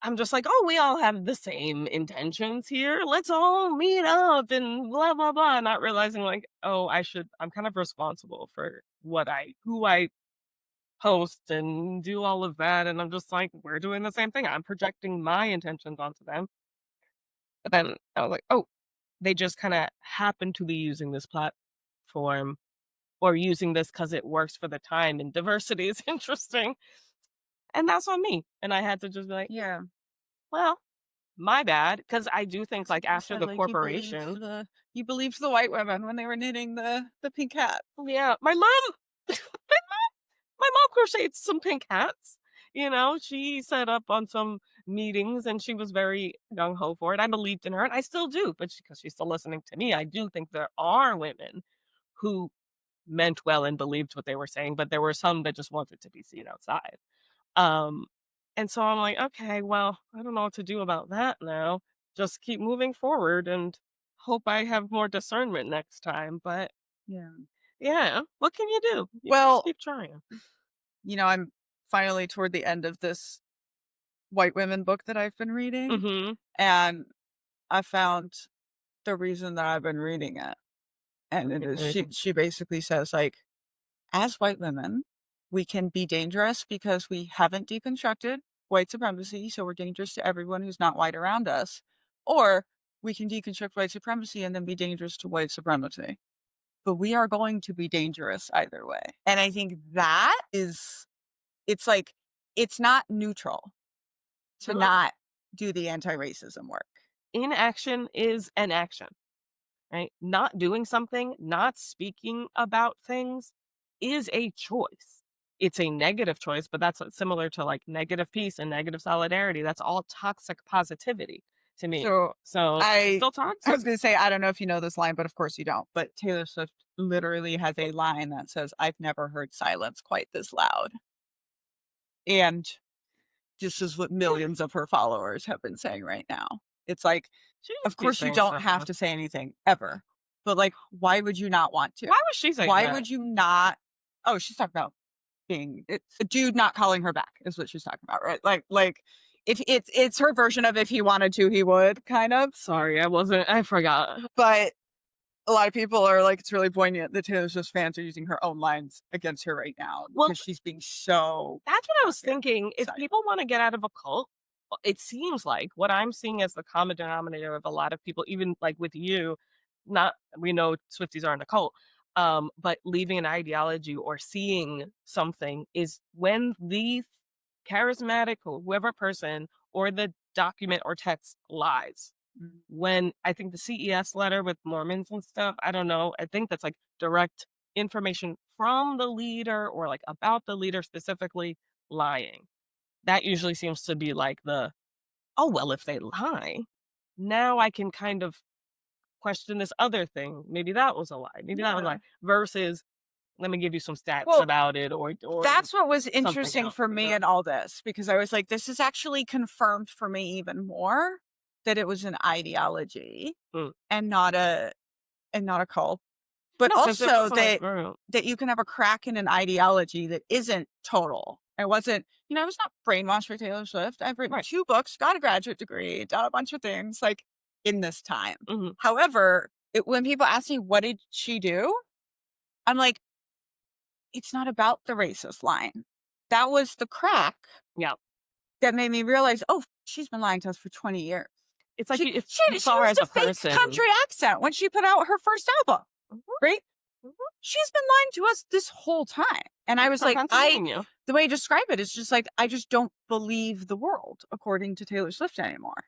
I'm just like, "Oh, we all have the same intentions here. Let's all meet up and blah blah blah," not realizing like, "Oh, I'm kind of responsible for who I post and do all of that." And I'm just like, "We're doing the same thing. I'm projecting my intentions onto them." But then I was like, "Oh, they just kind of happen to be using this platform or using this because it works for the time and diversity is interesting." And that's on me. And I had to just be like, Yeah. well, my bad, because I do think, Like like, you after said, the like, corporation. you believed the white women when they were knitting the pink hat. Yeah, my mom my mom crocheted some pink hats, you know, she set up on some meetings, and she was very gung ho for it. I believed in her, and I still do, but because she's still listening to me, I do think there are women who meant well and believed what they were saying, but there were some that just wanted to be seen outside. Um, and so I'm like, "Okay, well, I don't know what to do about that now. Just keep moving forward and hope I have more discernment next time." But Yeah. yeah, what can you do? You just Well, keep trying. I'm finally toward the end of this white women book that I've been reading, Mhm. and I found the reason that I've been reading it. And it is, Okay. she basically says, like, as white women, we can be dangerous because we haven't deconstructed white supremacy, so we're dangerous to everyone who's not white around us. Or we can deconstruct white supremacy and then be dangerous to white supremacy. But we are going to be dangerous either way. And I think that is, it's like, it's not neutral to No. not do the anti-racism work. Inaction is an action, right? Not doing something, not speaking about things is a choice. It's a negative choice, but that's similar to like negative peace and negative solidarity. That's all toxic positivity to me. So So it's I still I toxic. was gonna say, I don't know if you know this line, but of course you don't. But Taylor Swift literally has a line that says, "I've never heard silence quite this loud." And this is what Yeah, millions of her followers have been saying right now. It's like, she of needs to be course you saying don't stuff have now. to say anything ever. But like, why would you not want to? Why was she saying Why that? would you not? Oh, she's talking about being, it's a dude not calling her back is what she's talking about, right? Like if it's her version of if he wanted to, he would, kind of. Sorry, I forgot. But a lot of people are like, it's really poignant that Taylor Swift's fans are using her own lines against her right now Well, because she's being so that's what I was fucking thinking. If excited. people want to get out of a cult, it seems like what I'm seeing as the common denominator of a lot of people, even like with you, not we know Swifties aren't a cult, but leaving an ideology or seeing something is when the charismatic or whoever person or the document or text lies. Mm. When I think the CES letter with Mormons and stuff, I don't know, I think that's like direct information from the leader or like about the leader specifically lying. That usually seems to be like oh, well, if they lie, now I can kind of question this other thing. Maybe that was a lie. Maybe that was a Yeah. lie. Versus, let me give you some stats Well, about it or that's what was something interesting else, for you me know? in all this, because I was like, this is actually confirmed for me even more that it was an ideology Mm. and not a cult. But No, because it also wasn't like, that you can have a crack in an ideology that isn't total. It wasn't, I was not brainwashed by Taylor Swift. I've written right. 2 books, got a graduate degree, done a bunch of things like in this time. Hmm. However, when people ask me what did she do, I'm like, it's not about the racist line. That was the crack Yeah. that made me realize, oh, she's been lying to us for 20 years. It's like if She you saw her used as a a fake person. country accent when she put out her first album, Mhm, right? mhm. She's been lying to us this whole time. And I was From like, Pennsylvania. the way I describe it is just like, I just don't believe the world according to Taylor Swift anymore.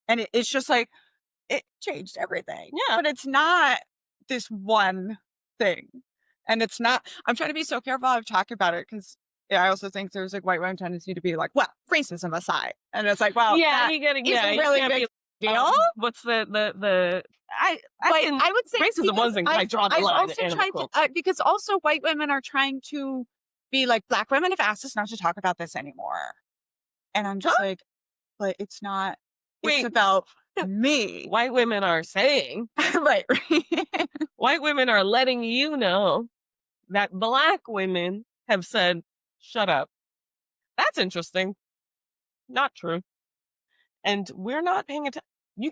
And it's just like, it changed everything. Yeah. But it's not this one thing. And it's not, I'm trying to be so careful how I talk about it because I also think there's like white women tendency to be like, well, racism aside. And it's like, well, Yeah, that you gotta, isn't yeah, you really can't big be, deal. what's I But can, I would say racism because wasn't I draw the I've line also in animal tried culture. to, because also white women are trying to be like, Black women have asked us not to talk about this anymore. And I'm just like, but it's not, it's Wait. about me. White women are saying, Right. white women are letting you know that Black women have said, shut up. That's interesting. Not true. And we're not paying attention. You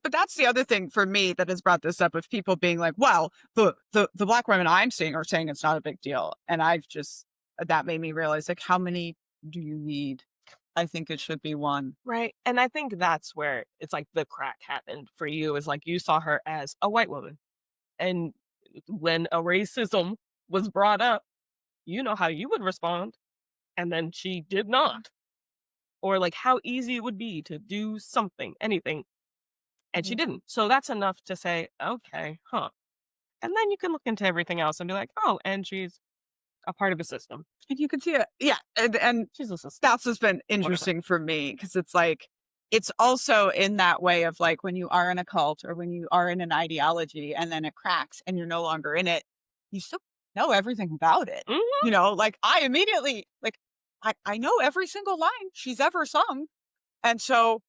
But that's the other thing for me that has brought this up of people being like, well, the Black women I'm seeing are saying it's not a big deal. And I've just, that made me realize like, how many do you need? I think it should be one. right. And I think that's where it's like the crack happened for you, is like you saw her as a white woman. And when a racism was brought up, you know how you would respond. And then she did not. Or like how easy it would be to do something, anything. And she didn't. So that's enough to say, okay, huh. And then you can look into everything else and be like, oh, and she's a part of the system. And you can see it. Yeah. And She's a system. that's what's been interesting for me because it's like, it's also in that way of like when you are in a cult or when you are in an ideology and then it cracks and you're no longer in it, you still know everything about it. Mhm. You know, like I immediately, like, I know every single line she's ever sung. And so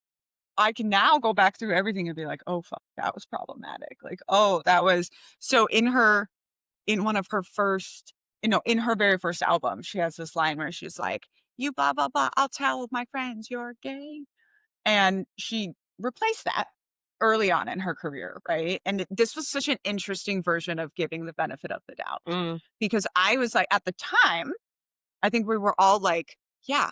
I can now go back through everything and be like, oh, fuck, that was problematic. Like, oh, that was so in one of her first, in her very first album, she has this line where she's like, you blah, blah, blah, I'll tell my friends you're gay. And she replaced that early on in her career, right? And this was such an interesting version of giving the benefit of the doubt Mm. because I was like, at the time, I think we were all like, yeah,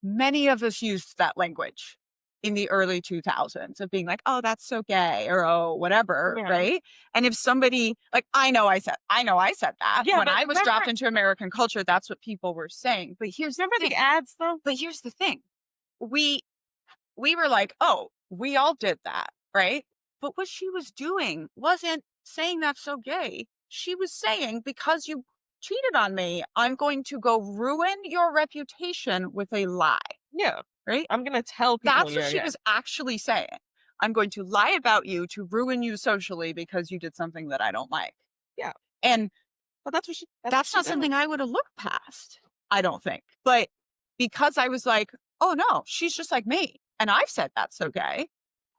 many of us used that language in the early 2000s of being like, oh, that's so gay or oh, whatever, Yeah. right? And if somebody like, I know I said that Yeah, when but I was remember- dropped into American culture, that's what people were saying. But Remember the ads though? But here's the thing. We were like, oh, we all did that, right? But what she was doing wasn't saying that's so gay. She was saying, because you cheated on me, I'm going to go ruin your reputation with a lie. Yeah. Right? I'm gonna tell people That's what she was actually saying. I'm going to lie about you to ruin you socially because you did something that I don't like. Yeah. And But that's what she that's not something I would have looked past, I don't think. But because I was like, oh no, she's just like me. And I've said that's so gay.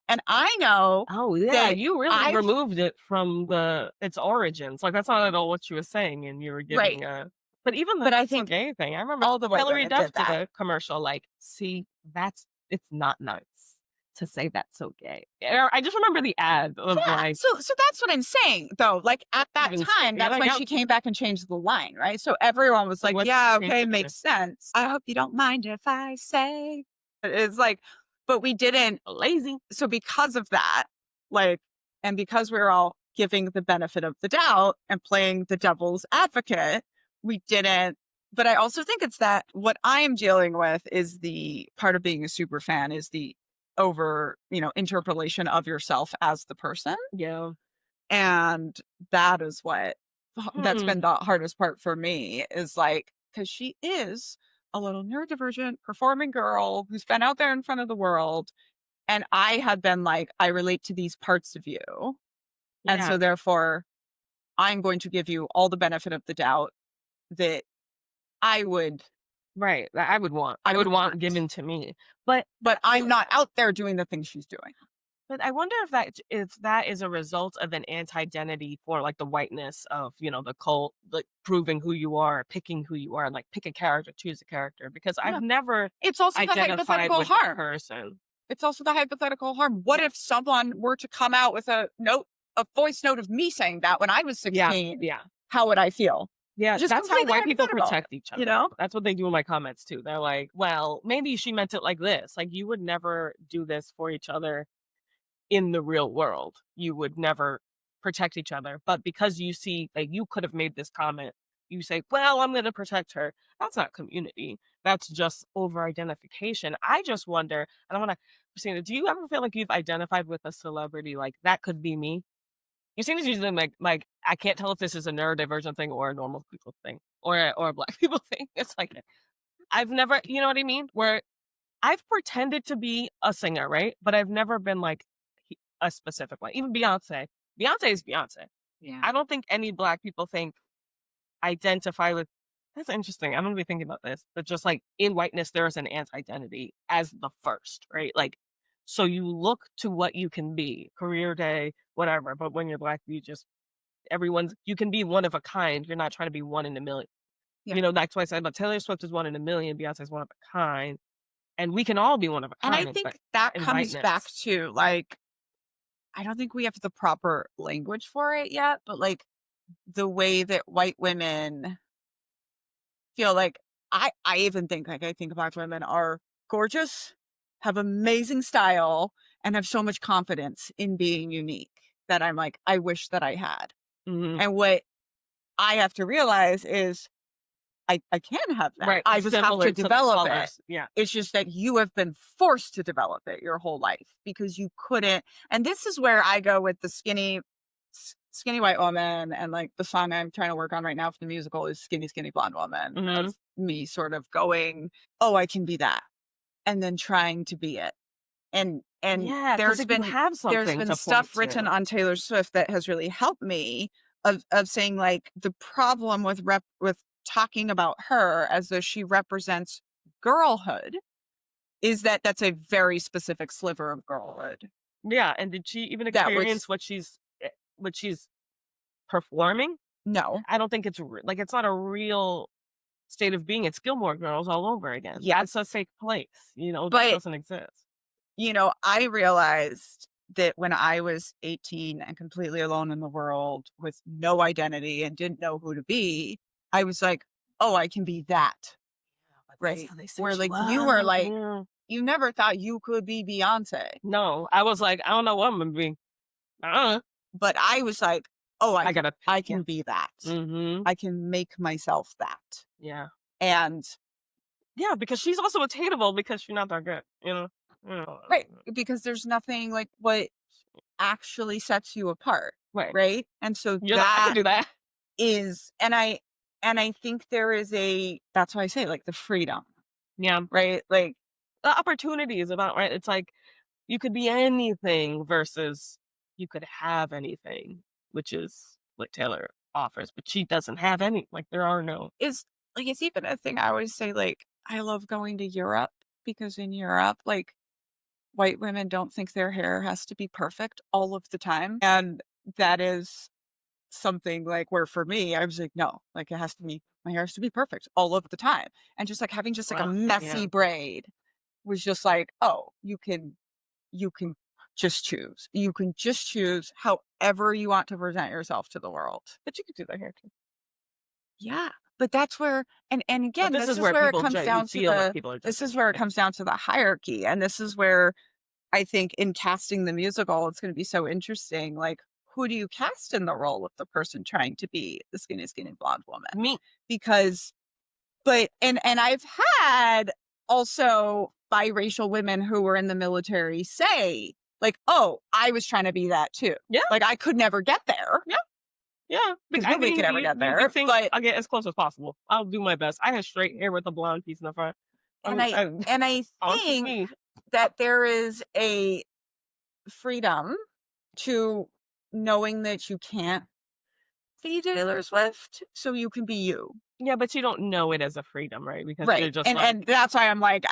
And I know. Oh yeah, that you really I've- removed it from its origins. Like that's not at all what she was saying, and you were giving But even the But I "That's so think gay" thing, I remember all the white Hillary women Duff did did that. a commercial like, "See, it's not nice to say that's so gay." I just remember the ad of like, so that's what I'm saying though. Like at that Even time, yeah, that's like, when how- she came back and changed the line, right? So everyone was like, what yeah, changed okay, it makes sense. I hope you don't mind if I say. It's like, but we didn't. lazy. So because of that, like, and because we were all giving the benefit of the doubt and playing the devil's advocate, we didn't. But I also think it's that what I am dealing with is the part of being a super fan is the over, interpolation of yourself as the person. Yeah. And that is that's Hmm. been the hardest part for me is like, because she is a little neurodivergent performing girl who's been out there in front of the world. And I had been like, I relate to these parts of you. And Yeah. so therefore, I'm going to give you all the benefit of the doubt that I would, Right. That I would want. I I would would want want. given to me. But I'm not out there doing the things she's doing. I wonder if that is a result of an anti-identity for like the whiteness of, the cult, like proving who you are, picking who you are, and like pick a character, choose a character. Because Yeah. I've never It's also the identified hypothetical with that harm. person. It's also the hypothetical harm. What if someone were to come out with a voice note of me saying that when I was 16? Yeah. How would I feel? Yeah, Just that's how completely white people hypothetical, protect each other. you know? That's what they do in my comments too. They're like, well, maybe she meant it like this. Like you would never do this for each other in the real world. You would never protect each other. But because you see, like you could have made this comment, you say, well, I'm going to protect her. That's not community. That's just over identification. I just wonder, and I want to Christina, do you ever feel like you've identified with a celebrity like that could be me? You seem to usually like I can't tell if this is a neurodivergent thing or a normal people thing or a black people thing. It's like I've never, you know what I mean? Where I've pretended to be a singer, right? But I've never been like a specific one. Even Beyonce. Beyonce is Beyonce. Yeah. I don't think any black people think identify with. That's interesting. I'm gonna be thinking about this. But just like in whiteness, there is an anti-identity as the first, right? Like, so you look to what you can be, career day, whatever. But when you're black, you can be one of a kind. You're not trying to be one in a million. Yeah. You know, that's why I said about Taylor Swift is one in a million, Beyonce is one of a kind. And we can all be one of a And I kind. think but that in comes back whiteness. to like, I don't think we have the proper language for it yet, but like the way that white women feel like I even think like I think black women are gorgeous, have amazing style, and have so much confidence in being unique that I'm like, I wish that I had. Mhm. And what I have to realize is I can have that. Right. I just have Similar to develop it. colors. Yeah. It's just that you have been forced to develop it your whole life because you couldn't. And this is where I go with the skinny white woman, and like the song I'm trying to work on right now for the musical is Skinny Blonde Woman. Mhm. Of me sort of going, oh, I can be that, and then trying to be it. And Yeah, because if you have there's something been to stuff point written to. on Taylor Swift that has really helped me of saying like the problem with talking about her as though she represents girlhood is that that's a very specific sliver of girlhood. Yeah, and did she even That was experience what she's performing? no. I don't think it's like it's not a real state of being. It's Gilmore Girls all over again. Yeah. That's a fake place. You know, that But doesn't exist. I realized that when I was 18 and completely alone in the world with no identity and didn't know who to be, I was like, oh, I can be that. Right. Where like you were like, Yeah. you never thought you could be Beyonce. No, I was like, I don't know what I'm gonna be. Uh, But I was like, oh, I gotta. I Yeah. can be that. Mm-hmm. I can make myself that. Yeah. And Yeah, because she's also attainable because she's not that good. You know. You know. right, because there's nothing like what actually sets you apart. Right. Right. And so You're like, I can that do that. is, and I think there is that's why I say like the freedom, Yeah. right? Like, The opportunity is about right. It's like you could be anything versus you could have anything, which is what Taylor offers, but she doesn't have any. Like there are no. is like, it's even a thing I always say, like, I love going to Europe because in Europe, like, white women don't think their hair has to be perfect all of the time. And that is something like where for me, I was like, no, like my hair has to be perfect all of the time. And just like having just like a Well, messy yeah. braid was just like, oh, you can just choose. You can just choose however you want to present yourself to the world. But you could do that here too. Yeah. But that's where and But again, this this is is where where it people comes you down to feel that people are this judging. is where it Yeah. comes down to the hierarchy. And this is where I think in casting the musical, it's going to be so interesting. Like, who do you cast in the role of the person trying to be the skinny blonde woman? Me. Because, and I've had also biracial women who were in the military say, like, oh, I was trying to be that too. Yeah. Like, I could never get there Yeah. Yeah. because I nobody mean, could ever get you there. think But, I'll get as close as possible. I'll do my best. I have straight hair with a blonde piece in the front. and I, and I on think me. that there is a freedom to knowing that you can't be Taylor Swift, so you can be you. Yeah, but you don't know it as a freedom, right? Because you're Right. just And like, and that's why I'm like,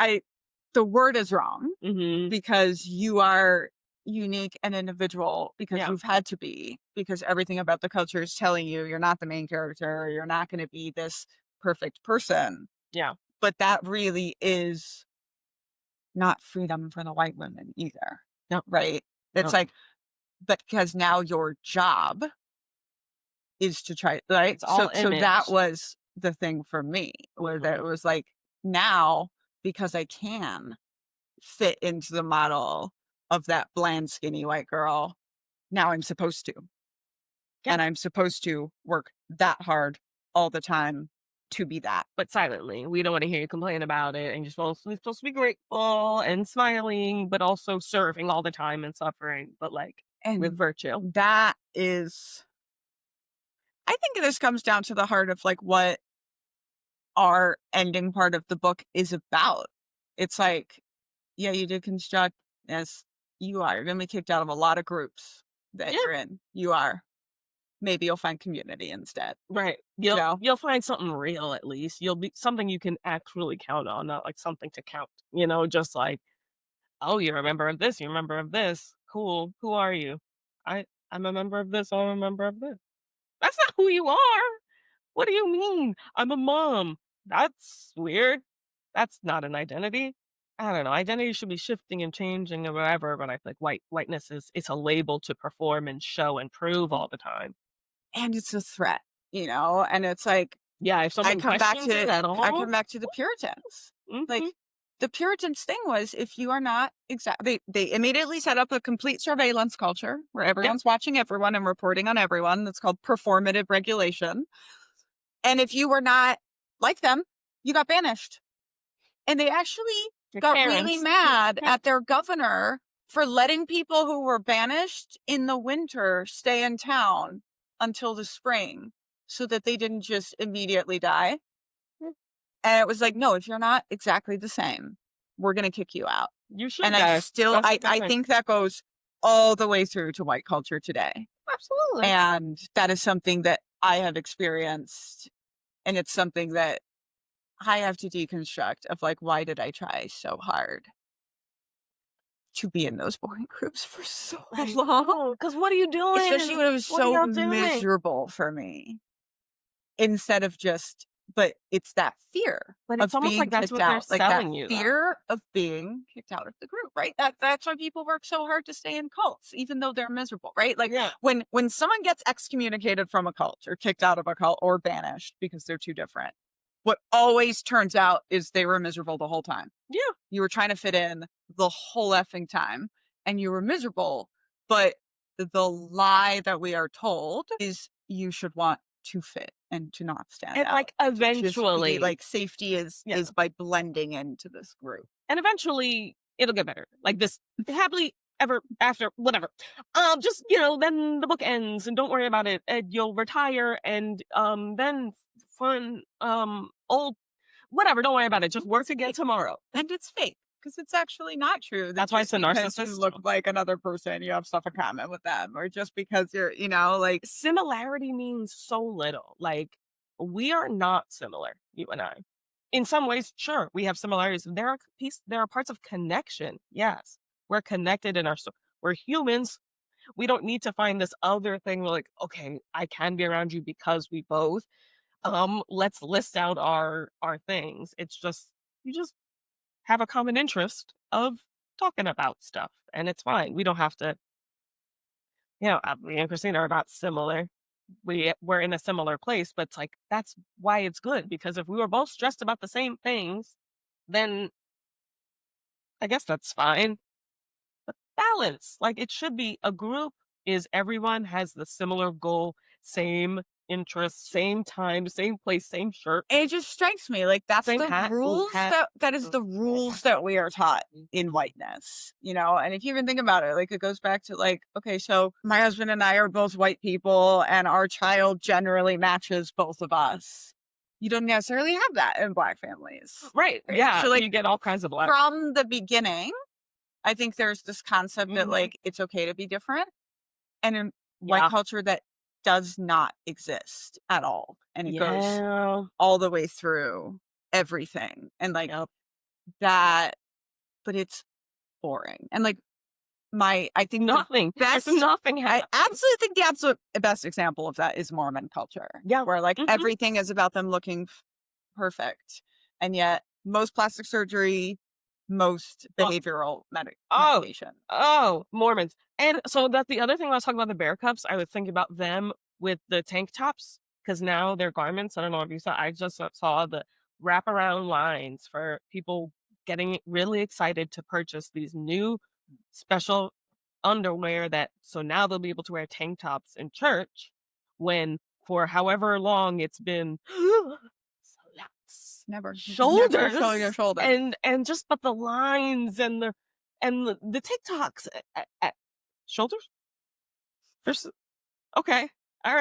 the word is wrong mm-hmm. because you are unique and individual because Yeah. you've had to be, because everything about the culture is telling you you're not the main character, you're not going to be this perfect person. Yeah. But that really is not freedom for the white women either. No. Right. It's No. like, but because now your job is to try, right? It's all So that image. was the thing for me, where that it was like, now because I can fit into the model of that bland, skinny white girl, now I'm supposed to. Yeah. And I'm supposed to work that hard all the time to be that. But silently. We don't want to hear you complain about it. And you're supposed to be grateful and smiling, but also serving all the time and suffering, but like with And virtue. that is, I think this comes down to the heart of like what our ending part of the book is about. It's like, yeah, you deconstruct as you are. You're going to be kicked out of a lot of groups that Yeah. you're in. You are. Maybe you'll find community instead. Right. You know? You'll find something real at least. You'll be something you can actually count on, not like something to count. Just like, oh, you're a member of this, you're a member of this. Cool. Who are you? I'm a member of this, I'm a member of this. That's not who you are. What do you mean? I'm a mom. That's weird. That's not an identity. I don't know. Identity should be shifting and changing or whatever, but I feel like whiteness is it's a label to perform and show and prove all the time. And it's a threat, and it's like, Yeah, if someone questions it at I all. come back to the Puritans. Like, Mhm. the Puritans thing was, if you are not they immediately set up a complete surveillance culture where everyone's watching everyone and reporting on everyone. That's called performative regulation. And if you were not like them, you got banished. And they actually Your got really parents. mad at their governor for letting people who were banished in the winter stay in town until the spring so that they didn't just immediately die. Mm. And it was like, no, if you're not exactly the same, we're going to kick you out. You should, And guys. That's the I thing. think that goes all the way through to white culture today. Absolutely. And that is something that I have experienced. And it's something that I have to deconstruct of like, why did I try so hard to be in those boring groups for so long? Because what are you doing? Especially when it was What are so y'all doing? miserable for me. Instead of just, but it's that fear But of it's almost being like that's kicked what they're out, like that selling you, though. fear of being kicked out of the group, right? That's why people work so hard to stay in cults, even though they're miserable, right? Like, Yeah. when someone gets excommunicated from a cult or kicked out of a cult or banished because they're too different, what always turns out is they were miserable the whole time. Yeah. You were trying to fit in the whole effing time and you were miserable. But the lie that we are told is you should want to fit and to not stand And out. like Just be, eventually, like, safety is by blending into this group. and eventually it'll get better. Like this happily ever after, whatever. Just then the book ends, and don't worry about it. And you'll retire, and then fun, old, whatever. Don't worry about it. Just work again tomorrow. And it's fake because it's actually not true. That's why it's a because you narcissist. look like another person, you have stuff in common with them, or just because you're, like, Similarity means so little. Like we are not similar, you and I. In some ways, sure, we have similarities. There are parts of connection. Yes, we're connected in we're humans. We don't need to find this other thing. We're like, okay, I can be around you because we both. Let's list out our things. It's just you just have a common interest of talking about stuff, and it's fine. We don't have to. Me and Christina are about similar. We're in a similar place, but it's like that's why it's good because if we were both stressed about the same things, then I guess that's fine. But balance, like it should be a group is everyone has the similar goal, same interests, same time, same place, same shirt. it just strikes me like that's Same the hat, ooh, rules hat. that is the rules that we are taught in whiteness, and if you even think about it, like it goes back to like, okay, so my husband and I are both white people and our child generally matches both of us. You don't necessarily have that in Black families, Right. Yeah. So like you get all kinds of black. from the beginning, I think there's this concept that Mhm. like it's okay to be different, and in white Yeah. culture that does not exist at all, and it goes Yeah. all the way through everything, and like Yep. that, but it's boring. And like I think Nothing. best There's nothing I happens. absolutely think the absolute best example of that is Mormon culture. Yeah. Where like Mhm. everything is about them looking perfect, and yet most plastic surgery, most behavioral Oh. medication. Oh, Mormons. And so that's the other thing when I was talking about the bear cups, I was thinking about them with the tank tops because now their garments, I don't know if you saw, I just saw the wraparound lines for people getting really excited to purchase these new special underwear so now they'll be able to wear tank tops in church when for however long it's been never shoulders show your shoulder. and just but the lines and the TikToks at shoulders. There's okay, all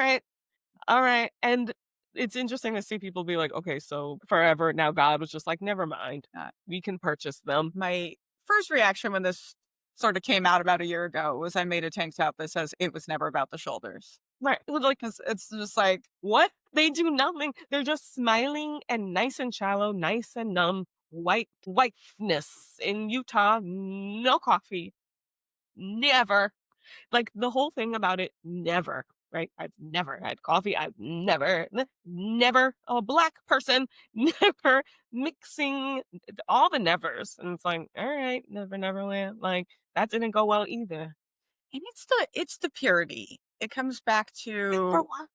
right, and it's interesting to see people be like, okay, so forever now God was just like, never mind, we can purchase them. My first reaction when this sort of came out about a year ago was I made a tank top that says it was never about the shoulders. Right, it was like It's just like, what? They do nothing. They're just smiling and nice and shallow, nice and numb. Whiteness in Utah, no coffee, never. Like the whole thing about it, never. Right? I've never had coffee. I've never a black person, never mixing all the nevers. And it's like, all right, never, Neverland. Like that didn't go well either. and it's the purity. It comes back For to, what?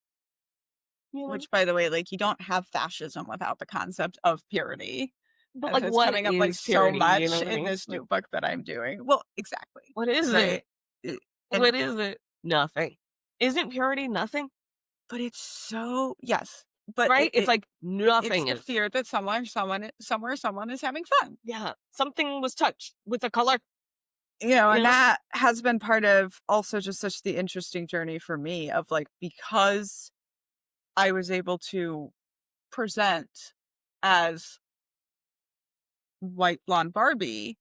You know? which by the way, like you don't have fascism without the concept of purity. But like, It's what coming up like is so purity? much You know what I in mean? this Like, new book that I'm doing. Well, exactly. what is Right. it? And, What is it? Nothing. Isn't purity nothing? but it's so, yes, but Right? It's like it's nothing the is. fear that somewhere someone is having fun. Yeah, something was touched with a color. You know, and Yeah. that has been part of also just such the interesting journey for me of like, because I was able to present as white blonde Barbie,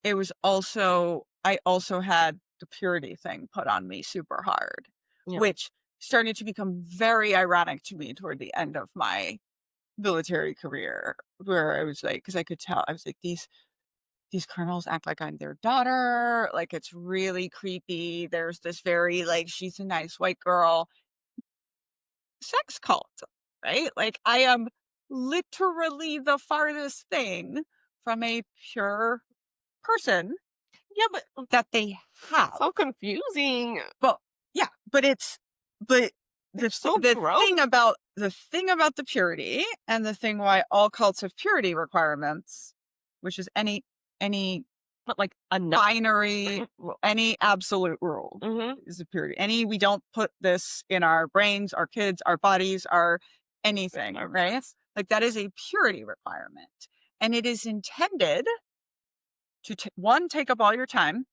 it was also, I also had the purity thing put on me super hard, Yeah. which started to become very ironic to me toward the end of my military career, where I was like, because I could tell, I was like, these colonels act like I'm their daughter. Like it's really creepy. There's this very like, she's a nice white girl sex cult, right? Like I am literally the farthest thing from a pure person Yeah, but that they have. so confusing. But yeah, but the It's so the gross. thing about the purity, and the thing why all cults have purity requirements, which is any But like enough. binary, any absolute rule is a purity. We don't put this in our brains, our kids, our bodies, our anything, right? Like that is a purity requirement. And it is intended to, one, take up all your time,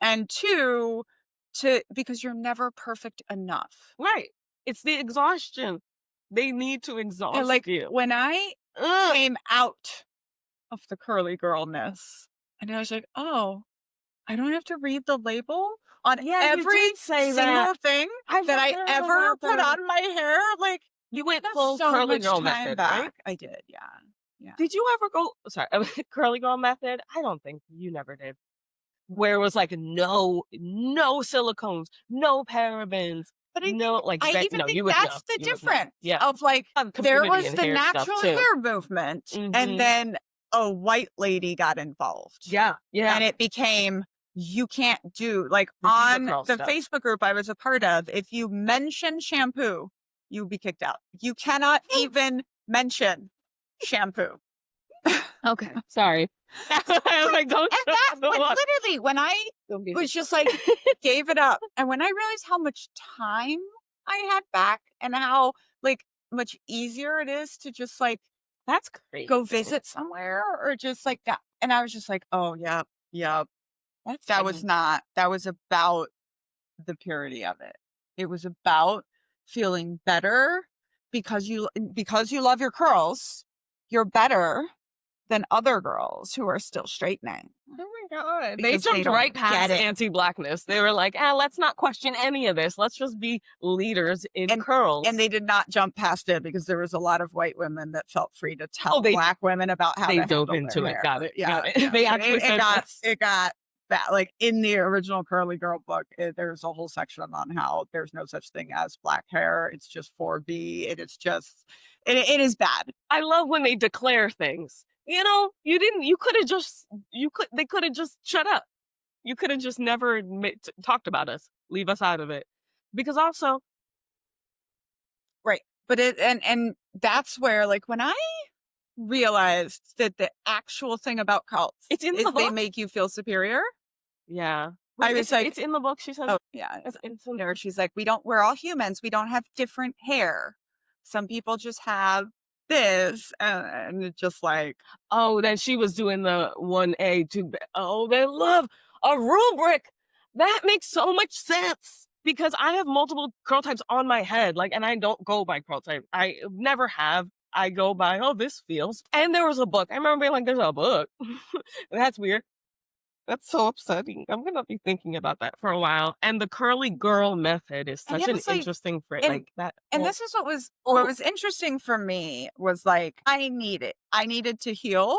and two, because you're never perfect enough. Right. It's the exhaustion. They need to exhaust And like you. when I came out of the curly girlness, and I was like, oh, I don't have to read the label on every single thing that I ever put on my hair. Like You went that's full so curly much girl time method, back. right? I did, yeah. Did you ever go? Sorry, curly girl method. I don't think you never did. Where it was like no silicones, no parabens, But I no think, like I even no, think you would that's know. the You would know. difference Yeah. of like there Community was and the hair stuff, natural too. hair movement, and Mhm. then a white lady got involved. Yeah, And it became, you can't do, like The diva on girl the stuff. Facebook group I was a part of, if you mention shampoo, you'll be kicked out. You cannot even mention shampoo. Okay, sorry. I'm like, don't. And that, but literally, when I was just like, gave it up, and when I realized how much time I had back, and how like much easier it is to just like That's crazy. go visit somewhere, or just like that, and I was just like, oh yeah, that was about the purity of it. It was about feeling better because you love your curls. You're better than other girls who are still straightening. Oh my god. They Because they jumped don't right get past it. anti-Blackness. They were like, let's not question any of this. Let's just be leaders in curls. And they did not jump past it, because there was a lot of white women that felt free to tell they- black women about how they to dove handle into their it. hair. Got it. Yeah, got it. They actually said this. it got bad. Like in the original Curly Girl book, there's a whole section on how there's no such thing as black hair. It's just 4B. It is just, it is bad. I love when they declare things. You know, they could have just shut up. You could have just never talked about us. Leave us out of it. Because also, right. But and that's where, like, when I realized that the actual thing about cults it's in is the book. they make you feel superior. Yeah. I was like, it's in the book, she says. oh yeah, it's in there. She's like, we're all humans. We don't have different hair. Some people just have this, and it's just like, Oh, then she was doing the 1A, 2B. Oh, they love a rubric. That makes so much sense because I have multiple curl types on my head, like, and I don't go by curl type. I never have. I go by, oh, this feels. And there was a book. I remember being like, there's a book. That's weird. That's so upsetting. I'm gonna be thinking about that for a while. And the curly girl method is and such it an was like, interesting phrase. and Like that. and whole- this is what oh, was interesting for me was like I needed to heal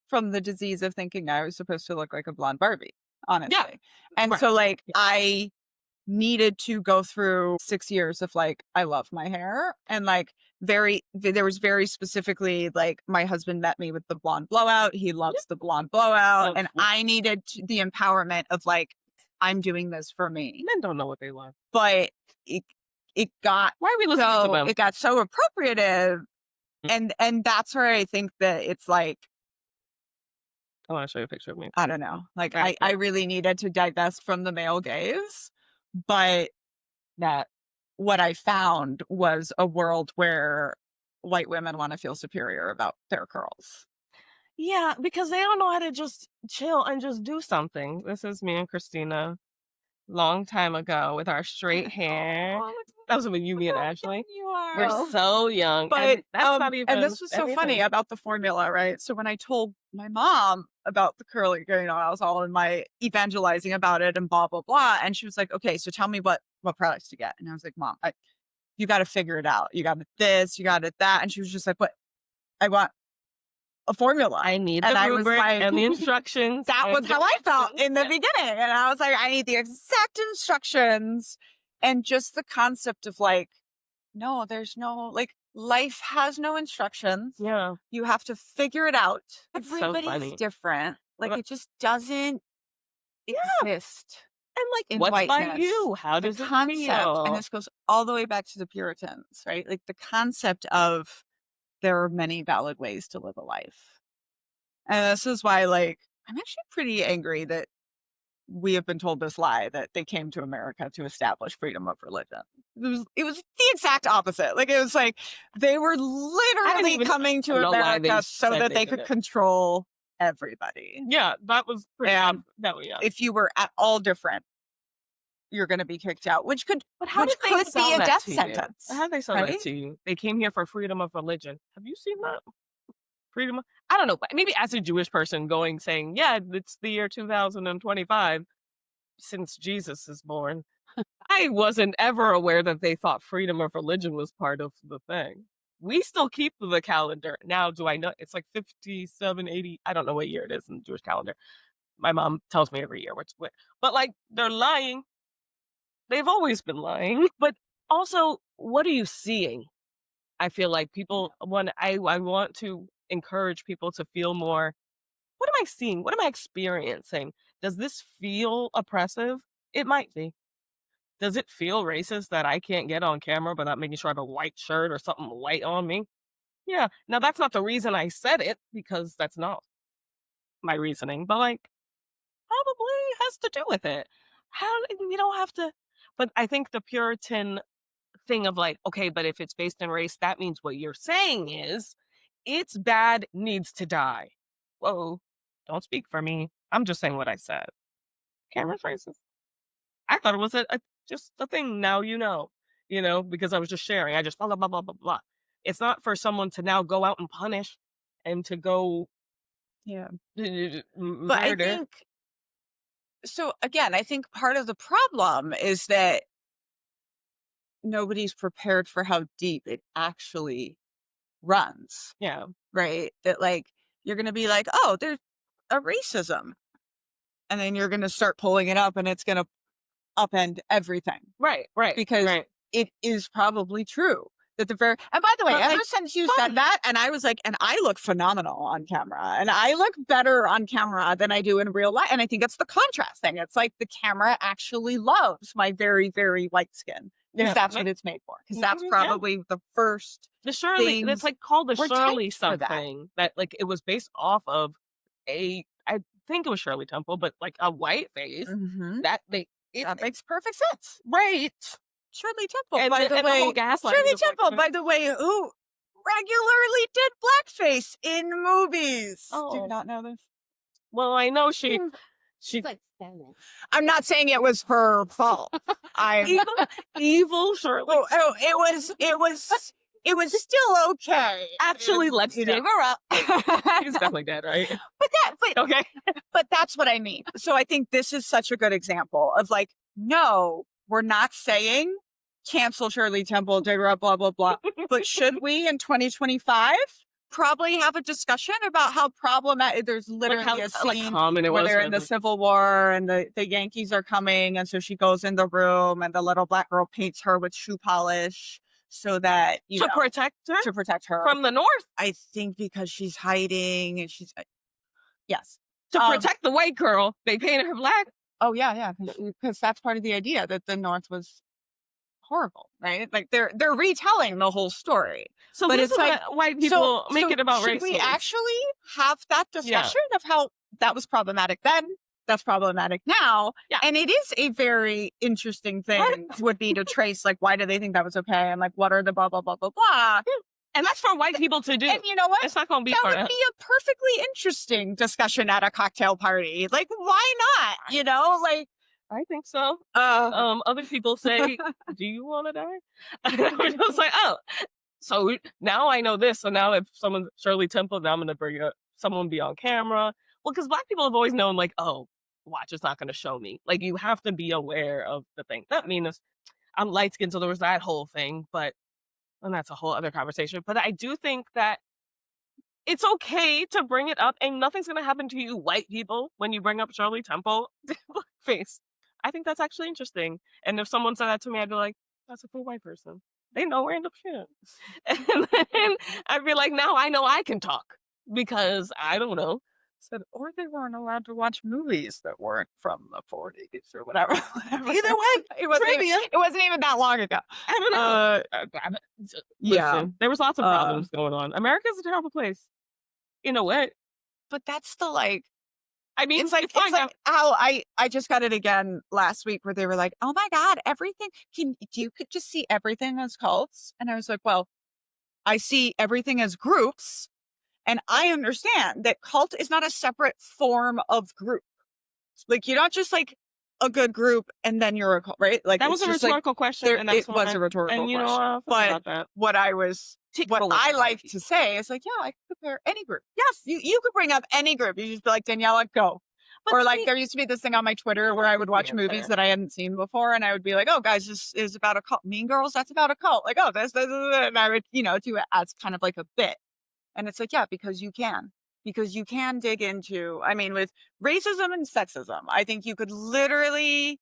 from the disease of thinking I was supposed to look like a blonde Barbie, honestly. And right. so like Yeah. I needed to go through 6 years of like I love my hair, and like there was very specifically like my husband met me with the blonde blowout. He loves the blonde blowout, and I needed the empowerment of like I'm doing this for me. Men don't know what they love. But it got Why are we listening to so them? it got so appropriative, and that's where I think that it's like I want to show you a picture of me. I don't know, like Right. I really needed to divest from the male gaze, but that what I found was a world where white women want to feel superior about their curls. Yeah, because they don't know how to just chill and just do something. This is me and Christina long time ago with our straight hair. That was with you, me, and Ashley. You are. We're so young. But and that's not even and this was so funny anything. about the formula, right? So when I told my mom about the curly, I was all in my evangelizing about it and blah blah blah, and she was like, "Okay, so tell me what products to get." And I was like, "Mom, you got to figure it out. You got this, you got it that," and she was just like, "What? I want a formula. I need And the I was rubric like, and the instructions. that was how I felt in the Yeah. beginning. And I was like, I need the exact instructions. And just the concept of like, no, there's no, like, life has no instructions. Yeah. You have to figure it out. It's so Everybody's funny. different. Like, But- it just doesn't exist. And like, in what's by whiteness. you? How The does it concept, feel? and this goes all the way back to the Puritans, right? Like the concept of there are many valid ways to live a life. And this is why, like, I'm actually pretty angry that we have been told this lie that they came to America to establish freedom of religion. It was the exact opposite. Like, it was like they were literally even coming to know why they America so said that they they did could it. control everybody. Yeah, that was pretty. And No, yeah. if you were at all different, you're going to be kicked out, which could But how which did they could sell be a that death to you? sentence. How did they sell right? that to you? They came here for freedom of religion. Have you seen that? Freedom of, I don't know, but maybe as a Jewish person going saying, yeah, it's the year 2025 since Jesus is born. I wasn't ever aware that they thought freedom of religion was part of the thing. We still keep the calendar. Now, do I know? It's like 57, 80. I don't know what year it is in the Jewish calendar. My mom tells me every year what's what. But like, they're lying. They've always been lying. But also, what are you seeing? I feel like people want, I want to encourage people to feel more, what am I seeing? What am I experiencing? Does this feel oppressive? It might be. Does it feel racist that I can't get on camera without making sure I have a white shirt or something white on me? Yeah. Now, that's not the reason I said it, because that's not my reasoning, but like, probably has to do with it. How we don't have to, but I think the Puritan thing of like, okay, but if it's based in race, that means what you're saying is it's bad, needs to die. Whoa, don't speak for me. I'm just saying what I said. Camera's racist. I thought it was just a thing. Now you know, because I was just sharing. I just blah, blah, blah, blah, blah, blah. It's not for someone to now go out and punish and to go Yeah. murder. But I think, so again, I think part of the problem is that nobody's prepared for how deep it actually runs, Yeah. right? That like, you're going to be like, oh, there's a racism. And then you're going to start pulling it up and it's going to upend everything. Right. Because it is probably true that and by the way, But, ever like, since you said that, and I was like, and I look phenomenal on camera, and I look better on camera than I do in real life. And I think it's the contrast thing. It's like the camera actually loves my very, very white skin. Because that's what it's made for. Because that's probably the first. The Shirley, things it's like called the were Shirley typed for that. something that like it was based off of I think it was Shirley Temple, but like a white face Mhm. that That makes perfect sense. right. Shirley Temple, And by the the way. whole gaslighting Shirley is like, Temple, by the way, who regularly did blackface in movies. Do Oh. you not know this? Well, I know she She's like 7. I'm not saying it was her fault. evil Shirley. It was still okay. Actually, let's You dig know. her up. She's definitely dead, right? but Okay. but that's what I mean. So I think this is such a good example of like, no, we're not saying cancel Shirley Temple, dig her up, blah, blah, blah. But should we in 2025 probably have a discussion about how problematic there's literally a scene common it where was they're for in the them. Civil War and the Yankees are coming, and so she goes in the room and the little black girl paints her with shoe polish so that to protect her to protect her from the North, I think because she's hiding and she's yes. to protect the white girl, they painted her black. Oh yeah, because that's part of the idea that the North was horrible, right? Like they're retelling the whole story. So But this it's is like what white people make it about should racism. we actually have that discussion of how that was problematic then, that's problematic now? Yeah. And it is a very interesting thing would be to trace, like, why do they think that was okay? And like, what are the blah, blah, blah, blah, blah. And that's for white people to do. And you know what? It's not going to be That for would us. be a perfectly interesting discussion at a cocktail party. Like, why not? You know, like, I think so. Other people say, "Do you want to die?" We're just like, "Oh, so now I know this. So now if someone's Shirley Temple, now I'm going to bring up someone be on camera." Well, because black people have always known, like, "Oh, watch, it's not going to show me." Like, you have to be aware of the thing. That means I'm light skinned, so there was that whole thing, and that's a whole other conversation. But I do think that it's okay to bring it up, and nothing's going to happen to you, white people, when you bring up Shirley Temple face. I think that's actually interesting. And if someone said that to me, I'd be like, that's a cool white person. They know random shit. And then I'd be like, now I know I can talk because I don't know. said, or they weren't allowed to watch movies that weren't from the 40s or whatever. Either way, it wasn't even that long ago. I don't know. Yeah. Listen, there was lots of problems going on. America's a terrible place, in a way. But that's the like. I mean, it's like how I just got it again last week where they were like, oh my God, everything you could just see everything as cults. And I was like, well, I see everything as groups. And I understand that cult is not a separate form of group. Like you're not just like a good group and then you're a cult, right? Like that was a rhetorical question. And it was a rhetorical question. But what I like to say is like, yeah, I could compare any group. Yes, you could bring up any group. You just be like, Daniela, go. Or like there used to be this thing on my Twitter where I would watch movies that I hadn't seen before, and I would be like, "Oh, guys, this is about a cult. Mean Girls, that's about a cult." Like, "Oh, this," and I would, do it as kind of like a bit. And it's like, yeah, because you can dig into. I mean, with racism and sexism, I think you could literally.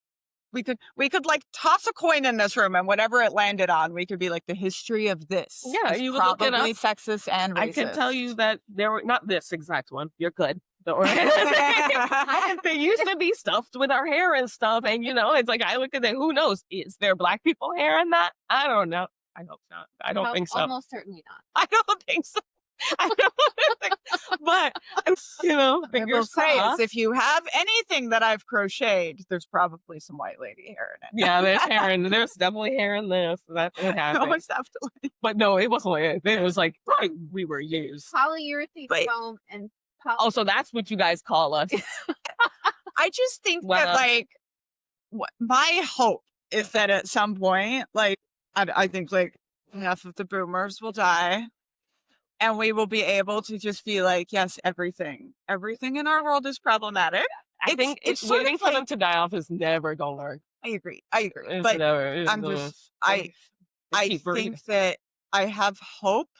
We could like toss a coin in this room and whatever it landed on, we could be like the history of this. Yeah, you would probably look it up. Sexist and racist. I can tell you that there were not this exact one. You're good. There used to be stuffed with our hair and stuff, and it's like I look at it. Who knows? Is there black people hair in that? I don't know. I hope not. I don't think so. Almost certainly not. I don't think so. But I will say is if you have anything that I've crocheted, there's probably some white lady hair in it. Yeah, there's hair in there's definitely hair in this. That it happened. No, it's definitely. But no, it wasn't like it was like we were used. Polyurethane foam and so that's what you guys call us. I just think that like my hope is that at some point, like I think like enough of the boomers will die. And we will be able to just be like, yes, everything in our world is problematic. I think it's waiting for them to die off is never gonna work. I agree. But I'm just, I think that I have hope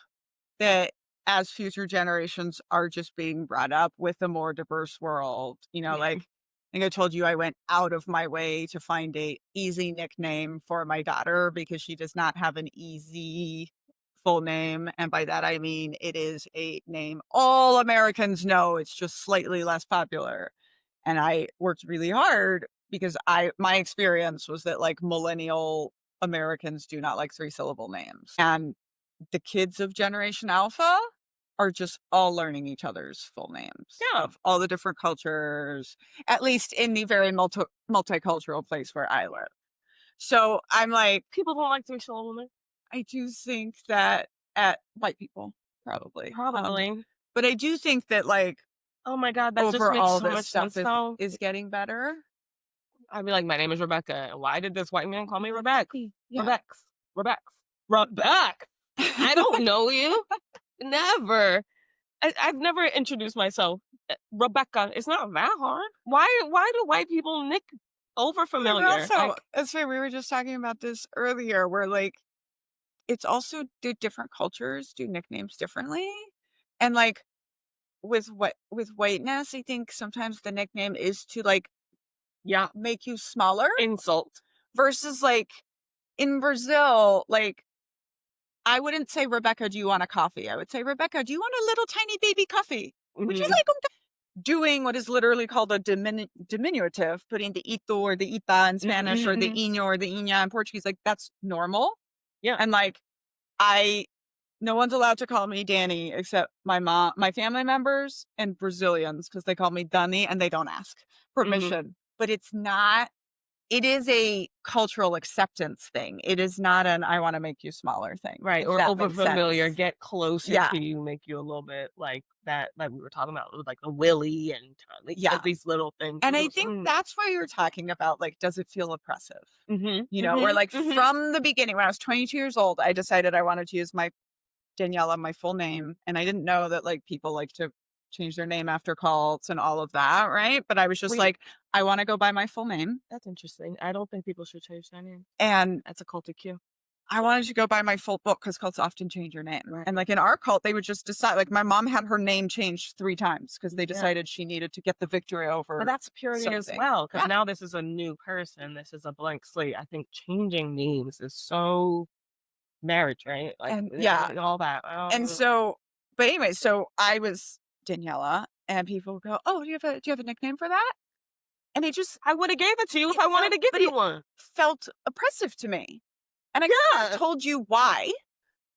that as future generations are just being brought up with a more diverse world, like I think I told you I went out of my way to find a easy nickname for my daughter because she does not have an easy full name, and by that I mean it is a name all Americans know. It's just slightly less popular, and I worked really hard because my experience was that like millennial Americans do not like 3-syllable names, and the kids of Generation Alpha are just all learning each other's full names of all the different cultures, at least in the very multicultural place where I live. So I'm like, people don't like 3-syllable names. I do think that at white people, probably. Probably. But I do think that, like, Oh my God, that just makes overall so this much stuff sense though. is getting better. I'd be like, my name is Rebecca. And why did this white man call me Rebecca? Yeah. Rebecca. I don't know you. Never. I've never introduced myself. Rebecca. It's not that hard. Why do white people nick over But familiar? also, Like, that's why we were just talking about this earlier, where, like, it's also the different cultures do nicknames differently. And, like, with whiteness, I think sometimes the nickname is to, like, yeah, make you smaller insult. versus, like, in Brazil, like, I wouldn't say, Rebecca, do you want a coffee? I would say, Rebecca, do you want a little tiny baby coffee? Would you Mhm. like doing what is literally called a diminutive, putting the ito or the ita in Spanish or the ino or the iña in Portuguese, like, that's normal. Yeah. And, like, no one's allowed to call me Danny except my mom, my family members, and Brazilians, because they call me Dani and they don't ask permission. But it is a cultural acceptance thing. It is not an I want to make you smaller thing. Right. if Or that over makes familiar, sense. get closer Yeah. to you, make you a little bit like that, like we were talking about, with like the Willy and Yeah. these little things. And It I goes, think that's why you're talking about, like, does it feel oppressive? mhm, You know, where, mhm, like, mhm. from the beginning, when I was 22 years old, I decided I wanted to use my Daniella, my full name. And I didn't know that, like, people like to change their name after cults and all of that, right? But I was just Wait. like, I want to go by my full name. That's interesting. I don't think people should change their name. And That's a cultic cue. I wanted to go by my full book because cults often change your name. Right. And, like, in our cult, they would just decide, like, my mom had her name changed 3 times because they Yeah. decided she needed to get the victory over. But that's Puritan as something. well, because Yeah. now this is a new person. This is a blank slate. I think changing names is so marriage, right? Like, And yeah. all that. And so, but anyway, so I was Daniella, and people would go, "Oh, do you have a nickname for that?" And it just I would have gave it to you if it I wanted to felt- give but you it one. felt oppressive to me. And I Yeah. couldn't have told you why,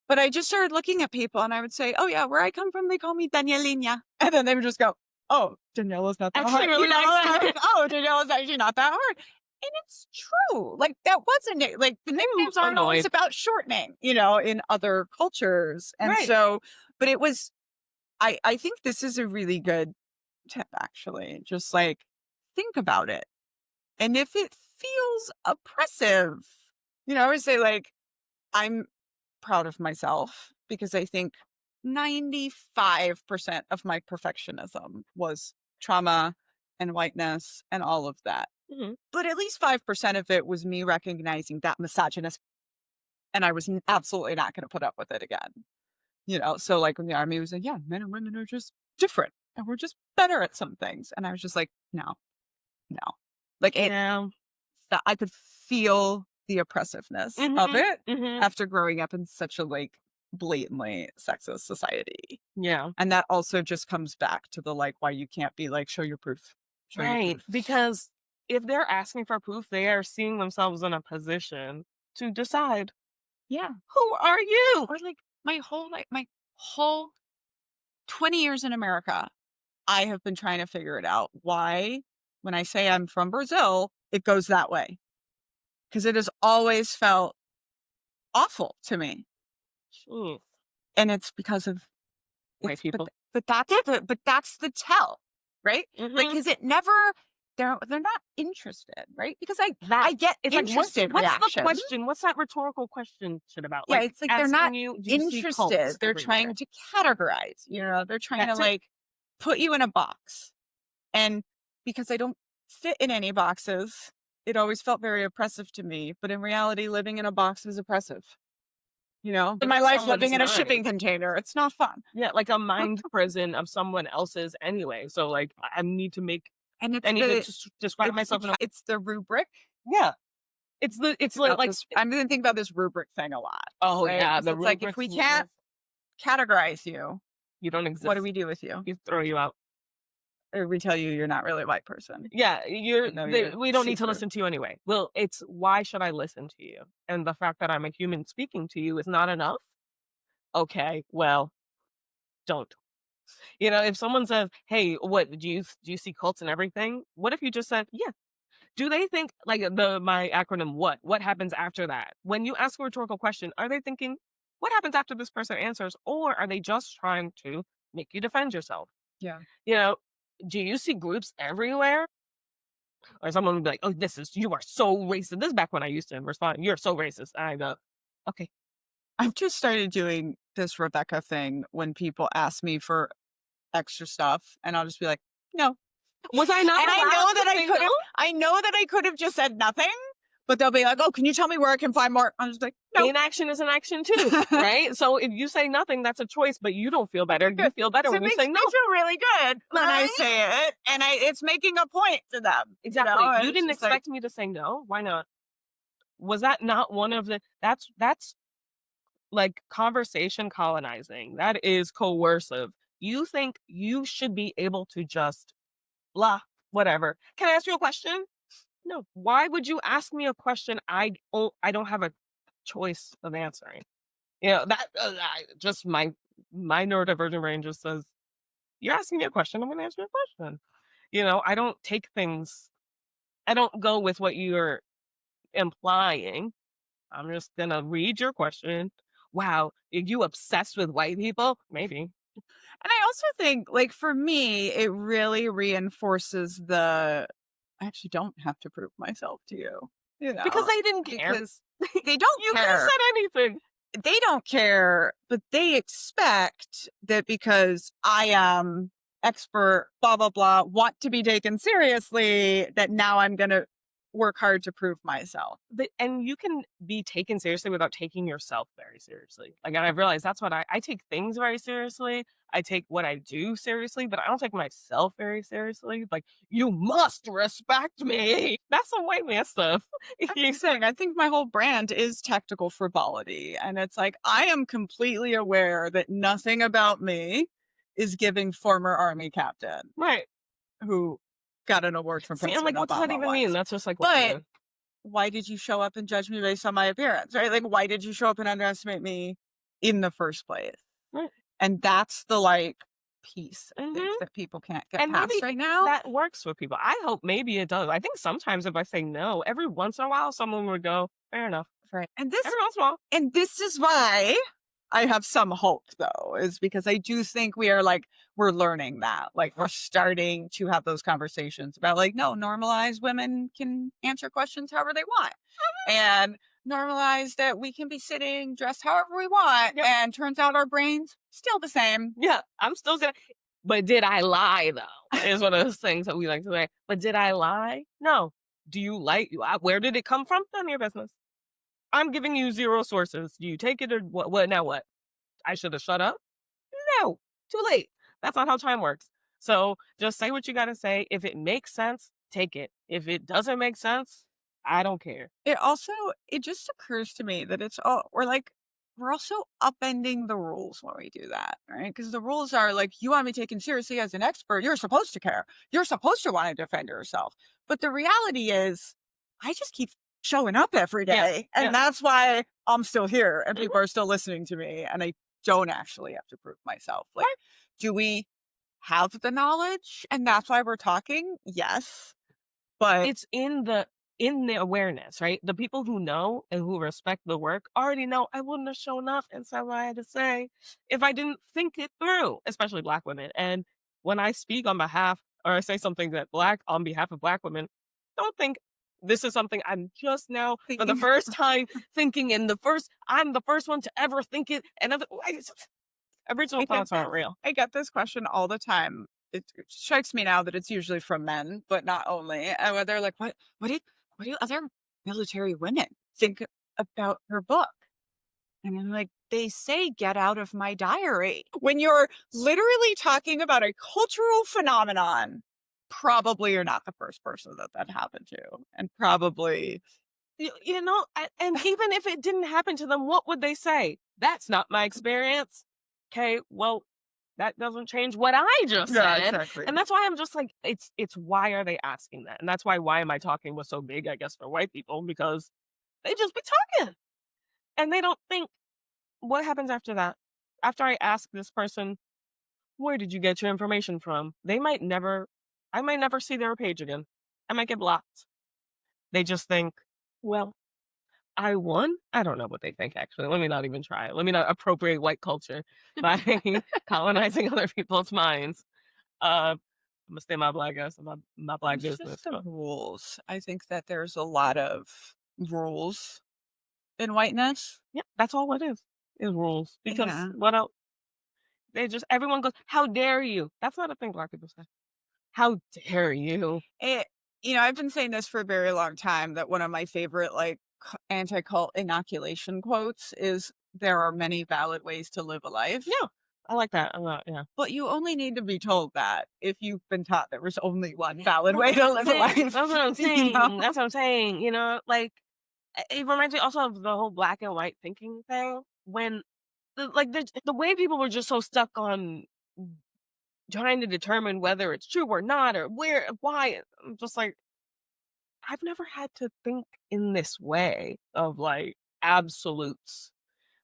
but I just started looking at people and I would say, "Oh yeah, where I come from, they call me Danielina." And then they would just go, "Oh, Daniela's not that Actually, hard." really You know, nice. like, "Oh, Daniela's actually not that hard." And it's true. Like, that wasn't like, the nicknames aren't always annoyed. about shortening, you know, in other cultures. And Right. so, but it was, I think this is a really good tip, actually. Just, like, think about it. And if it feels oppressive, you know, I always say, like, I'm proud of myself because I think 95% of my perfectionism was trauma and whiteness and all of that. Mhm. But at least 5% of it was me recognizing that misogynist, and I was absolutely not going to put up with it again. You know, so, like, when the army was like, yeah, men and women are just different and we're just better at some things. And I was just like, no. Like, Yeah. I could feel the oppressiveness of Mhm, it mhm. after growing up in such a, like, blatantly sexist society. Yeah. And that also just comes back to the, like, why you can't be like, show your proof. Show your Right. proof. Because if they're asking for proof, they are seeing themselves in a position to decide, Yeah. who are you? Or, like, my whole 20 years in America, I have been trying to figure it out. Why, when I say I'm from Brazil, it goes that way. Because it has always felt awful to me. Jeez. And it's because of White people. But that's the tell, right? Like, Mhm. because it never, they're not interested, right? Because I get It's like, interested what's the reaction. question? What's that rhetorical question shit about? Yeah, it's like they're not asking you, do you see cults interested. They're everywhere? trying to categorize, you know, they're trying That's to, it. like, put you in a box. And because I don't fit in any boxes, it always felt very oppressive to me. But in reality, living in a box is oppressive. You know, in my life, someone's living in a mind. shipping container, it's not fun. Yeah, like a mind prison of someone else's anyway. So, like, I need to make, And it's I need to the describe it's myself in a, it's the rubric. yeah. It's About like, this, I'm gonna think about this rubric thing a lot. oh right? yeah, 'Cause the it's like, if we can't categorize you, you don't exist. what do we do with you? We throw you out. Or we tell you you're not really a white person. Yeah, No, you're we don't need to see-through. listen to you anyway. Well, it's why should I listen to you? And the fact that I'm a human speaking to you is not enough. Okay, well, don't. You know, if someone says, "Hey, what do you see cults and everything?" What if you just said, "Yeah." Do they think like my acronym what? What happens after that? When you ask a rhetorical question, are they thinking, what happens after this person answers? Or are they just trying to make you defend yourself? Yeah. You know, do you see groups everywhere? Or someone would be like, oh, you are so racist. This is back when I used to respond, you're so racist. And I go, okay. I've just started doing this Rebecca thing when people ask me for extra stuff, and I'll just be like, no. Was I not And I allowed know to that I say could have, no? I know that I could have just said nothing, but they'll be like, oh, can you tell me where I can find more? I'm just like, no. Inaction is an action too, right? So if you say nothing, that's a choice, but you don't feel better. You feel better So when it you makes say me no. feel really good when I Right? say it, and it's making a point to them. Exactly. You know? And You it's didn't just like, expect me to say no. Why not? Was that not one of the that's like conversation colonizing. That is coercive. You think you should be able to just blah, whatever. Can I ask you a question? No. Why would you ask me a question I don't have a choice of answering? You know, that just my neurodivergent brain just says, you're asking me a question, I'm going to answer your question. You know, I don't take things, I don't go with what you're implying. I'm just going to read your question. Wow, are you obsessed with white people? Maybe. and I also think, like, for me, it really reinforces I actually don't have to prove myself to you. You know, Because they didn't care. because they don't You could have care. said anything. They don't care, but they expect that because I am expert, blah, blah, blah, want to be taken seriously, that now I'm going to work hard to prove myself. And you can be taken seriously without taking yourself very seriously. Like, and I've realized that's what I take things very seriously. I take what I do seriously, but I don't take myself very seriously. Like, you must respect me. That's some white man stuff. I'm just saying, I think my whole brand is tactical frivolity. And it's like, I am completely aware that nothing about me is giving former army captain Right. who got an award from See, President I'm like, what does that Obama even mean? once. That's just like, But why did you show up and judge me based on my appearance, right? Like, why did you show up and underestimate me in the first place? Right. And that's the, like, piece, I think, Mhm. that people can't get And past maybe right now. that works with people. I hope maybe it does. I think sometimes if I say no, every once in a while, someone would go, fair enough. Right. And Every once in a while. this is why I have some hope, though, is because I do think we're learning that. Like, we're starting to have those conversations about, like, no, normalize women can answer questions however they want. And normalize that we can be sitting dressed however we want. Yep. And turns out our brains still the same. Yeah, I'm still gonna. But did I lie though? Is one of those things that we like to say. But did I lie? No. Do you like? Where did it come from? None of your business. I'm giving you 0 sources. Do you take it or what? What now? What? I should have shut up. No, too late. That's not how time works. So just say what you got to say. If it makes sense, take it. If it doesn't make sense, I don't care. It just occurs to me that we're also upending the rules when we do that, right? Because the rules are like, you want to be taken seriously as an expert, you're supposed to care. You're supposed to want to defend yourself. But the reality is, I just keep showing up every day. And that's why I'm still here and people are still listening to me. And I don't actually have to prove myself. Like, do we have the knowledge? And that's why we're talking? Yes. But it's in the awareness, right? The people who know and who respect the work already know I wouldn't have shown up and said what I had to say if I didn't think it through, especially Black women. And when I speak on behalf or I say something that on behalf of Black women, don't think this is something I'm just now for the first time thinking I'm the first one to ever think it. And original thoughts aren't real. I get this question all the time. It strikes me now that it's usually from men, but not only. And where they're like, what do other military women think about her book? And I'm like, they say, get out of my diary. When you're literally talking about a cultural phenomenon, probably you're not the first person that happened to. And probably, You know, and even if it didn't happen to them, what would they say? That's not my experience. Okay, well, that doesn't change what I just said. exactly. And that's why I'm just like, it's why are they asking that? And that's why am I talking was so big, I guess, for white people, because they just be talking. And they don't think, what happens after that? After I ask this person, where did you get your information from? I might never see their page again. I might get blocked. They just think, well, I won? I don't know what they think, actually. Let me not even try. Let me not appropriate white culture by colonizing other people's minds. I'm gonna stay my black ass and my black It's just business. the So, rules. I think that there's a lot of rules in whiteness. yeah, that's all it is rules. Because Yeah. what else? They just, everyone goes, how dare you? That's not a thing black people say. How dare you? It, I've been saying this for a very long time that one of my favorite anti-cult inoculation quotes is there are many valid ways to live a life. Yeah, I like that a lot. Yeah. But you only need to be told that if you've been taught there was only one valid way to live a life. That's what I'm saying. You know? That's what I'm saying. Like, it reminds me also of the whole black and white thinking thing when the way people were just so stuck on trying to determine whether it's true or not or where why. I'm just like, I've never had to think in this way of like absolutes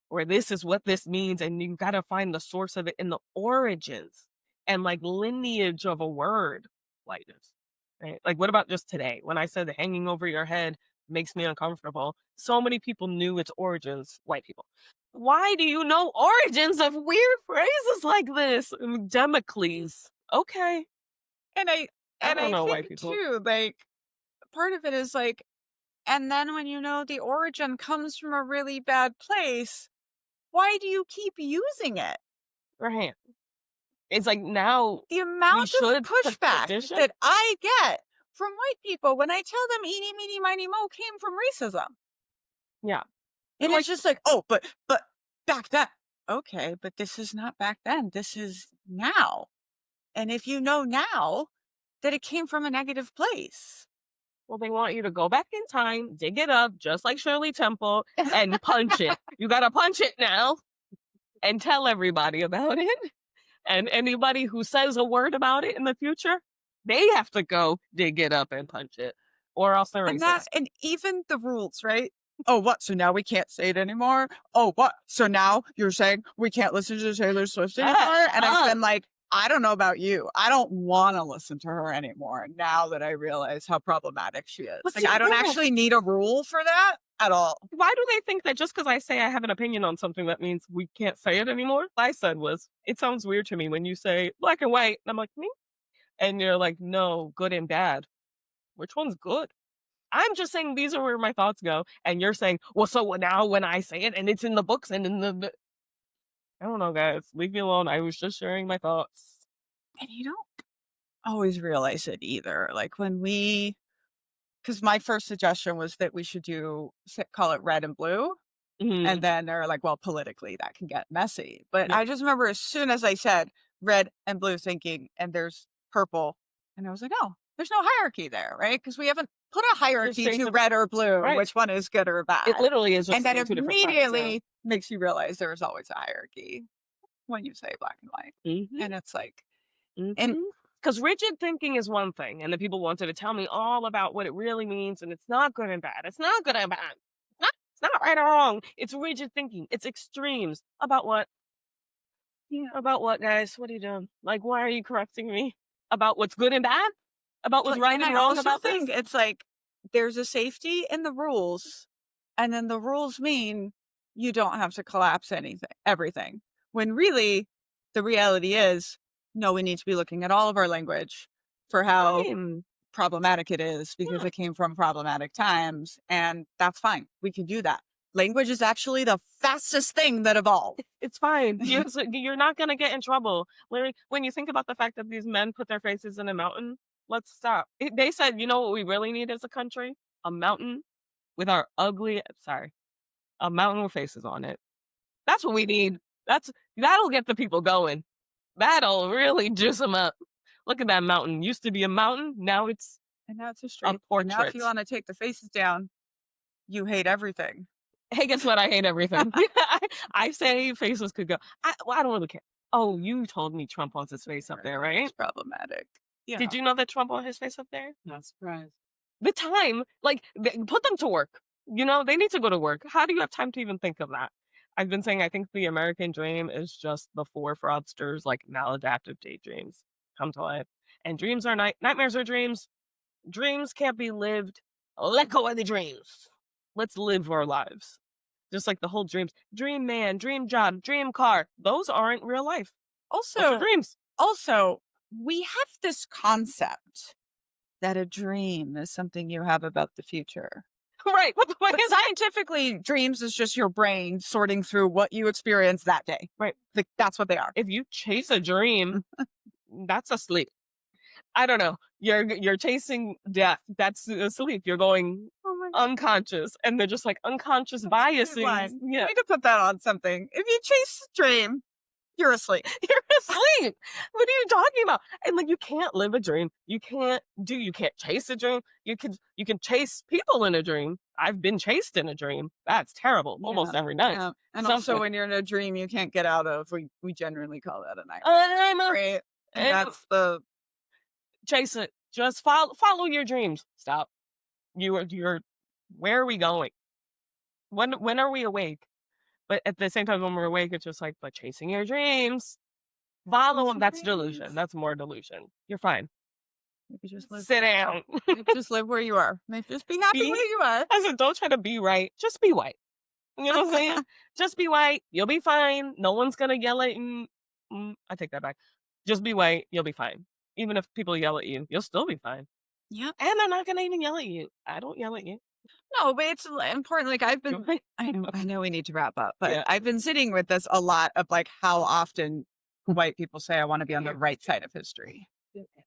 where this is what this means and you got to find the source of it in the origins and like lineage of a word like this, right? Like, what about just today when I said hanging over your head makes me uncomfortable? So many people knew its origins, white people. Why do you know origins of weird phrases like this? Democles. Okay. And I don't know white think people. too, like part of it is like, and then when the origin comes from a really bad place, why do you keep using it? Right. It's like now The amount of should pushback petition? that I get from white people when I tell them eeny, meeny, miny, mo came from racism. Yeah. And Like, it's just like, oh, but back then. Okay, but this is not back then. This is now. And if you know now that it came from a negative place. well, they want you to go back in time, dig it up, just like Shirley Temple, and punch it. You gotta punch it now and tell everybody about it. And anybody who says a word about it in the future, they have to go dig it up and punch it. Or else they're racist. And even the rules, right? Oh, what? So now we can't say it anymore? Oh, what? So now you're saying we can't listen to Taylor Swift anymore? And I've been like, I don't know about you. I don't want to listen to her anymore now that I realize how problematic she is. But Like, see, I don't yeah. actually need a rule for that at all. Why do they think that just because I say I have an opinion on something, that means we can't say it anymore? What I said was, it sounds weird to me when you say black and white. And I'm like, me? And you're like, no, good and bad. Which one's good? I'm just saying these are where my thoughts go. And you're saying, well, so now when I say it and it's in the books and in the I don't know, guys. Leave me alone. I was just sharing my thoughts. And you don't always realize it either. Like because my first suggestion was that we should call it red and blue. Mhm. And then they're like, well, politically that can get messy. But Yeah. I just remember as soon as I said red and blue thinking, and there's purple. And I was like, oh, there's no hierarchy there, right? Because we haven't put a hierarchy shades to of- red or blue, Right. which one is good or bad. It literally is just And then saying two different sides, yeah. immediately makes you realize there's always a hierarchy when you say black and white. Mhm. And it's like, Because rigid thinking is one thing, and the people wanted to tell me all about what it really means, and it's not good and bad. It's not good and bad. It's not right or wrong. It's rigid thinking. It's extremes. About what? Yeah. About what, guys? What are you doing? Like, why are you correcting me? About what's good and bad? About what's right and I wrong also about think this? it's like there's a safety in the rules, and then the rules mean you don't have to collapse everything. When really, the reality is, no, we need to be looking at all of our language for how Fine. problematic it is because Yeah. it came from problematic times, and that's fine. We can do that. Language is actually the fastest thing that evolved. It's fine. You're not going to get in trouble. When you think about the fact that these men put their faces in a mountain, let's stop. They said, you know what we really need as a country? A mountain with a mountain with faces on it. That's what we need. That'll get the people going. That'll really juice them up. Look at that mountain. Used to be a mountain. Now it's And now it's a street. portrait. Now if you want to take the faces down, you hate everything. Hey, guess what? I hate everything. I say faces could go. I don't really care. Oh, you told me Trump wants his face up there, right? It's problematic. Yeah. Did you know that Trump wants his face up there? Not surprised. The time, like, put them to work. They need to go to work. How do you have time to even think of that? I've been saying I think the American dream is just the four fraudsters, like maladaptive daydreams come to life. And dreams are nightmares are dreams. Dreams can't be lived. Let go of the dreams. let's live our lives. Just like the whole dream man, dream job, dream car. Those aren't real life. Those are Also, dreams. we have this concept that a dream is something you have about the future. Right. What the fuck But is that? scientifically, dreams is just your brain sorting through what you experienced that day. Right. Like, that's what they are. If you chase a dream, that's asleep. I don't know. You're chasing death. That's asleep. You're going unconscious, and they're just like unconscious biases. Yeah. Yeah, I need to put that on something. If you chase a dream, you're asleep. you're asleep. What are you talking about? And like, you can't live a dream. You can't chase a dream. You can chase people in a dream. I've been chased in a dream. That's terrible. Almost every night. Yeah. And Something. also, when you're in a dream you can't get out of, we generally call that a nightmare. I'm a Right? And and- that's the chase it. Just follow your dreams. Stop. You're where are we going? When are we awake? But at the same time, when we're awake, it's just like, but chasing your dreams. Follow them. That's delusion. That's more delusion. You're fine. maybe just live. Sit down. Maybe just live where you are. Maybe just be happy where you are. I said, don't try to be right. Just be white. You know what I'm saying? Just be white. You'll be fine. No one's gonna yell at you. I take that back. Just be white. You'll be fine. Even if people yell at you, you'll still be fine. Yeah. And they're not gonna even yell at you. I don't yell at you. No, but it's important. Like I've been, I know we need to wrap up, but Yeah. I've been sitting with this a lot of like how often white people say I want to be on the right side of history.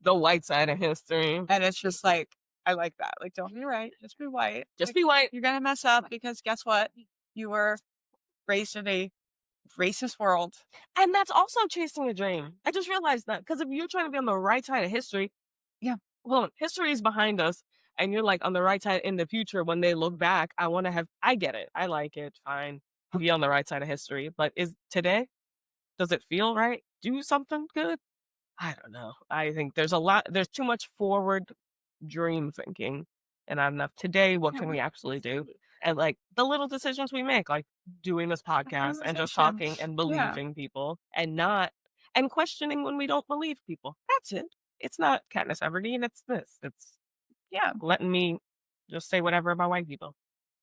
The white side of history. And it's just like, I like that. Like, don't be right. Just be white. Just Like, be white. you're going to mess up because guess what? You were raised in a racist world. And that's also chasing a dream. I just realized that because if you're trying to be on the right side of history, Yeah. Well, history is behind us, and you're like on the right side in the future. When they look back, I get it. I like it. Fine, be on the right side of history. But is today? Does it feel right? Do something good? I don't know. I think there's too much forward dream thinking, and not enough today. What can we actually do? And like the little decisions we make, like doing this podcast and just talking and believing people and questioning when we don't believe people. That's it. It's not Katniss Everdeen. It's this. It's letting me just say whatever about white people.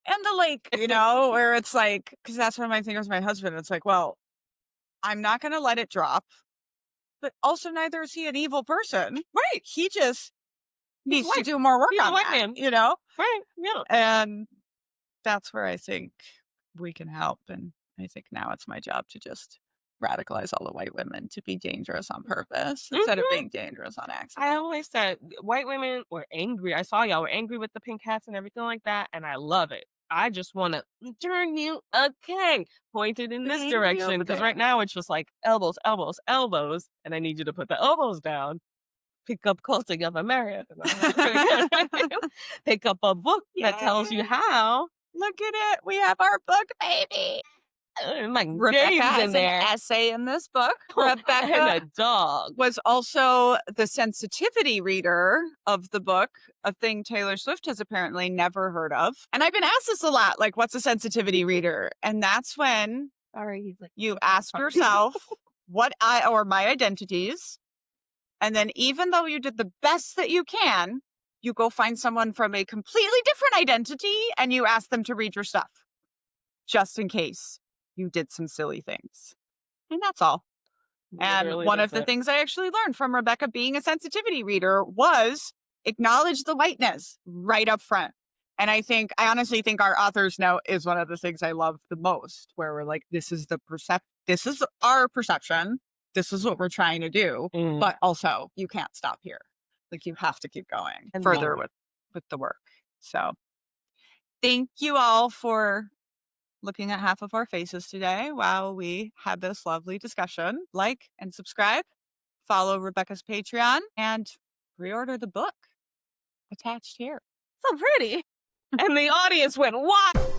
And the like, where it's like, because that's one of my things with my husband. It's like, well, I'm not going to let it drop, but also neither is he an evil person. Right. He just needs to white. do more work He's a on white that, man. Right. Yeah. And that's where I think we can help. And I think now it's my job to just radicalize all the white women to be dangerous on purpose instead of being dangerous on accident. I always said white women were angry. I saw y'all were angry with the pink hats and everything like that, and I love it. I just want to turn you pointed in this direction, because right now it's just like elbows, elbows, elbows, and I need you to put the elbows down. Pick up Culting of America. Pick up a book that tells you how. Look at it. We have our book, baby. My Rebecca name's has in there. an essay in this book. And Rebecca a dog. was also the sensitivity reader of the book, a thing Taylor Swift has apparently never heard of. And I've been asked this a lot, like, what's a sensitivity reader? And that's when He's like, you ask yourself what my identities. And then even though you did the best that you can, you go find someone from a completely different identity and you ask them to read your stuff, just in case you did some silly things. And that's all. And Literally, one of that's the it. things I actually learned from Rebecca being a sensitivity reader was acknowledge the whiteness right up front. And I honestly think our author's note is one of the things I love the most, where we're like, this is our perception. This is what we're trying to do. But also, you can't stop here. Like, you have to keep going And further more. with the work. So thank you all for looking at half of our faces today while we had this lovely discussion. Like and subscribe, follow Rebecca's Patreon, and pre-order the book attached here. So pretty. And the audience went, what?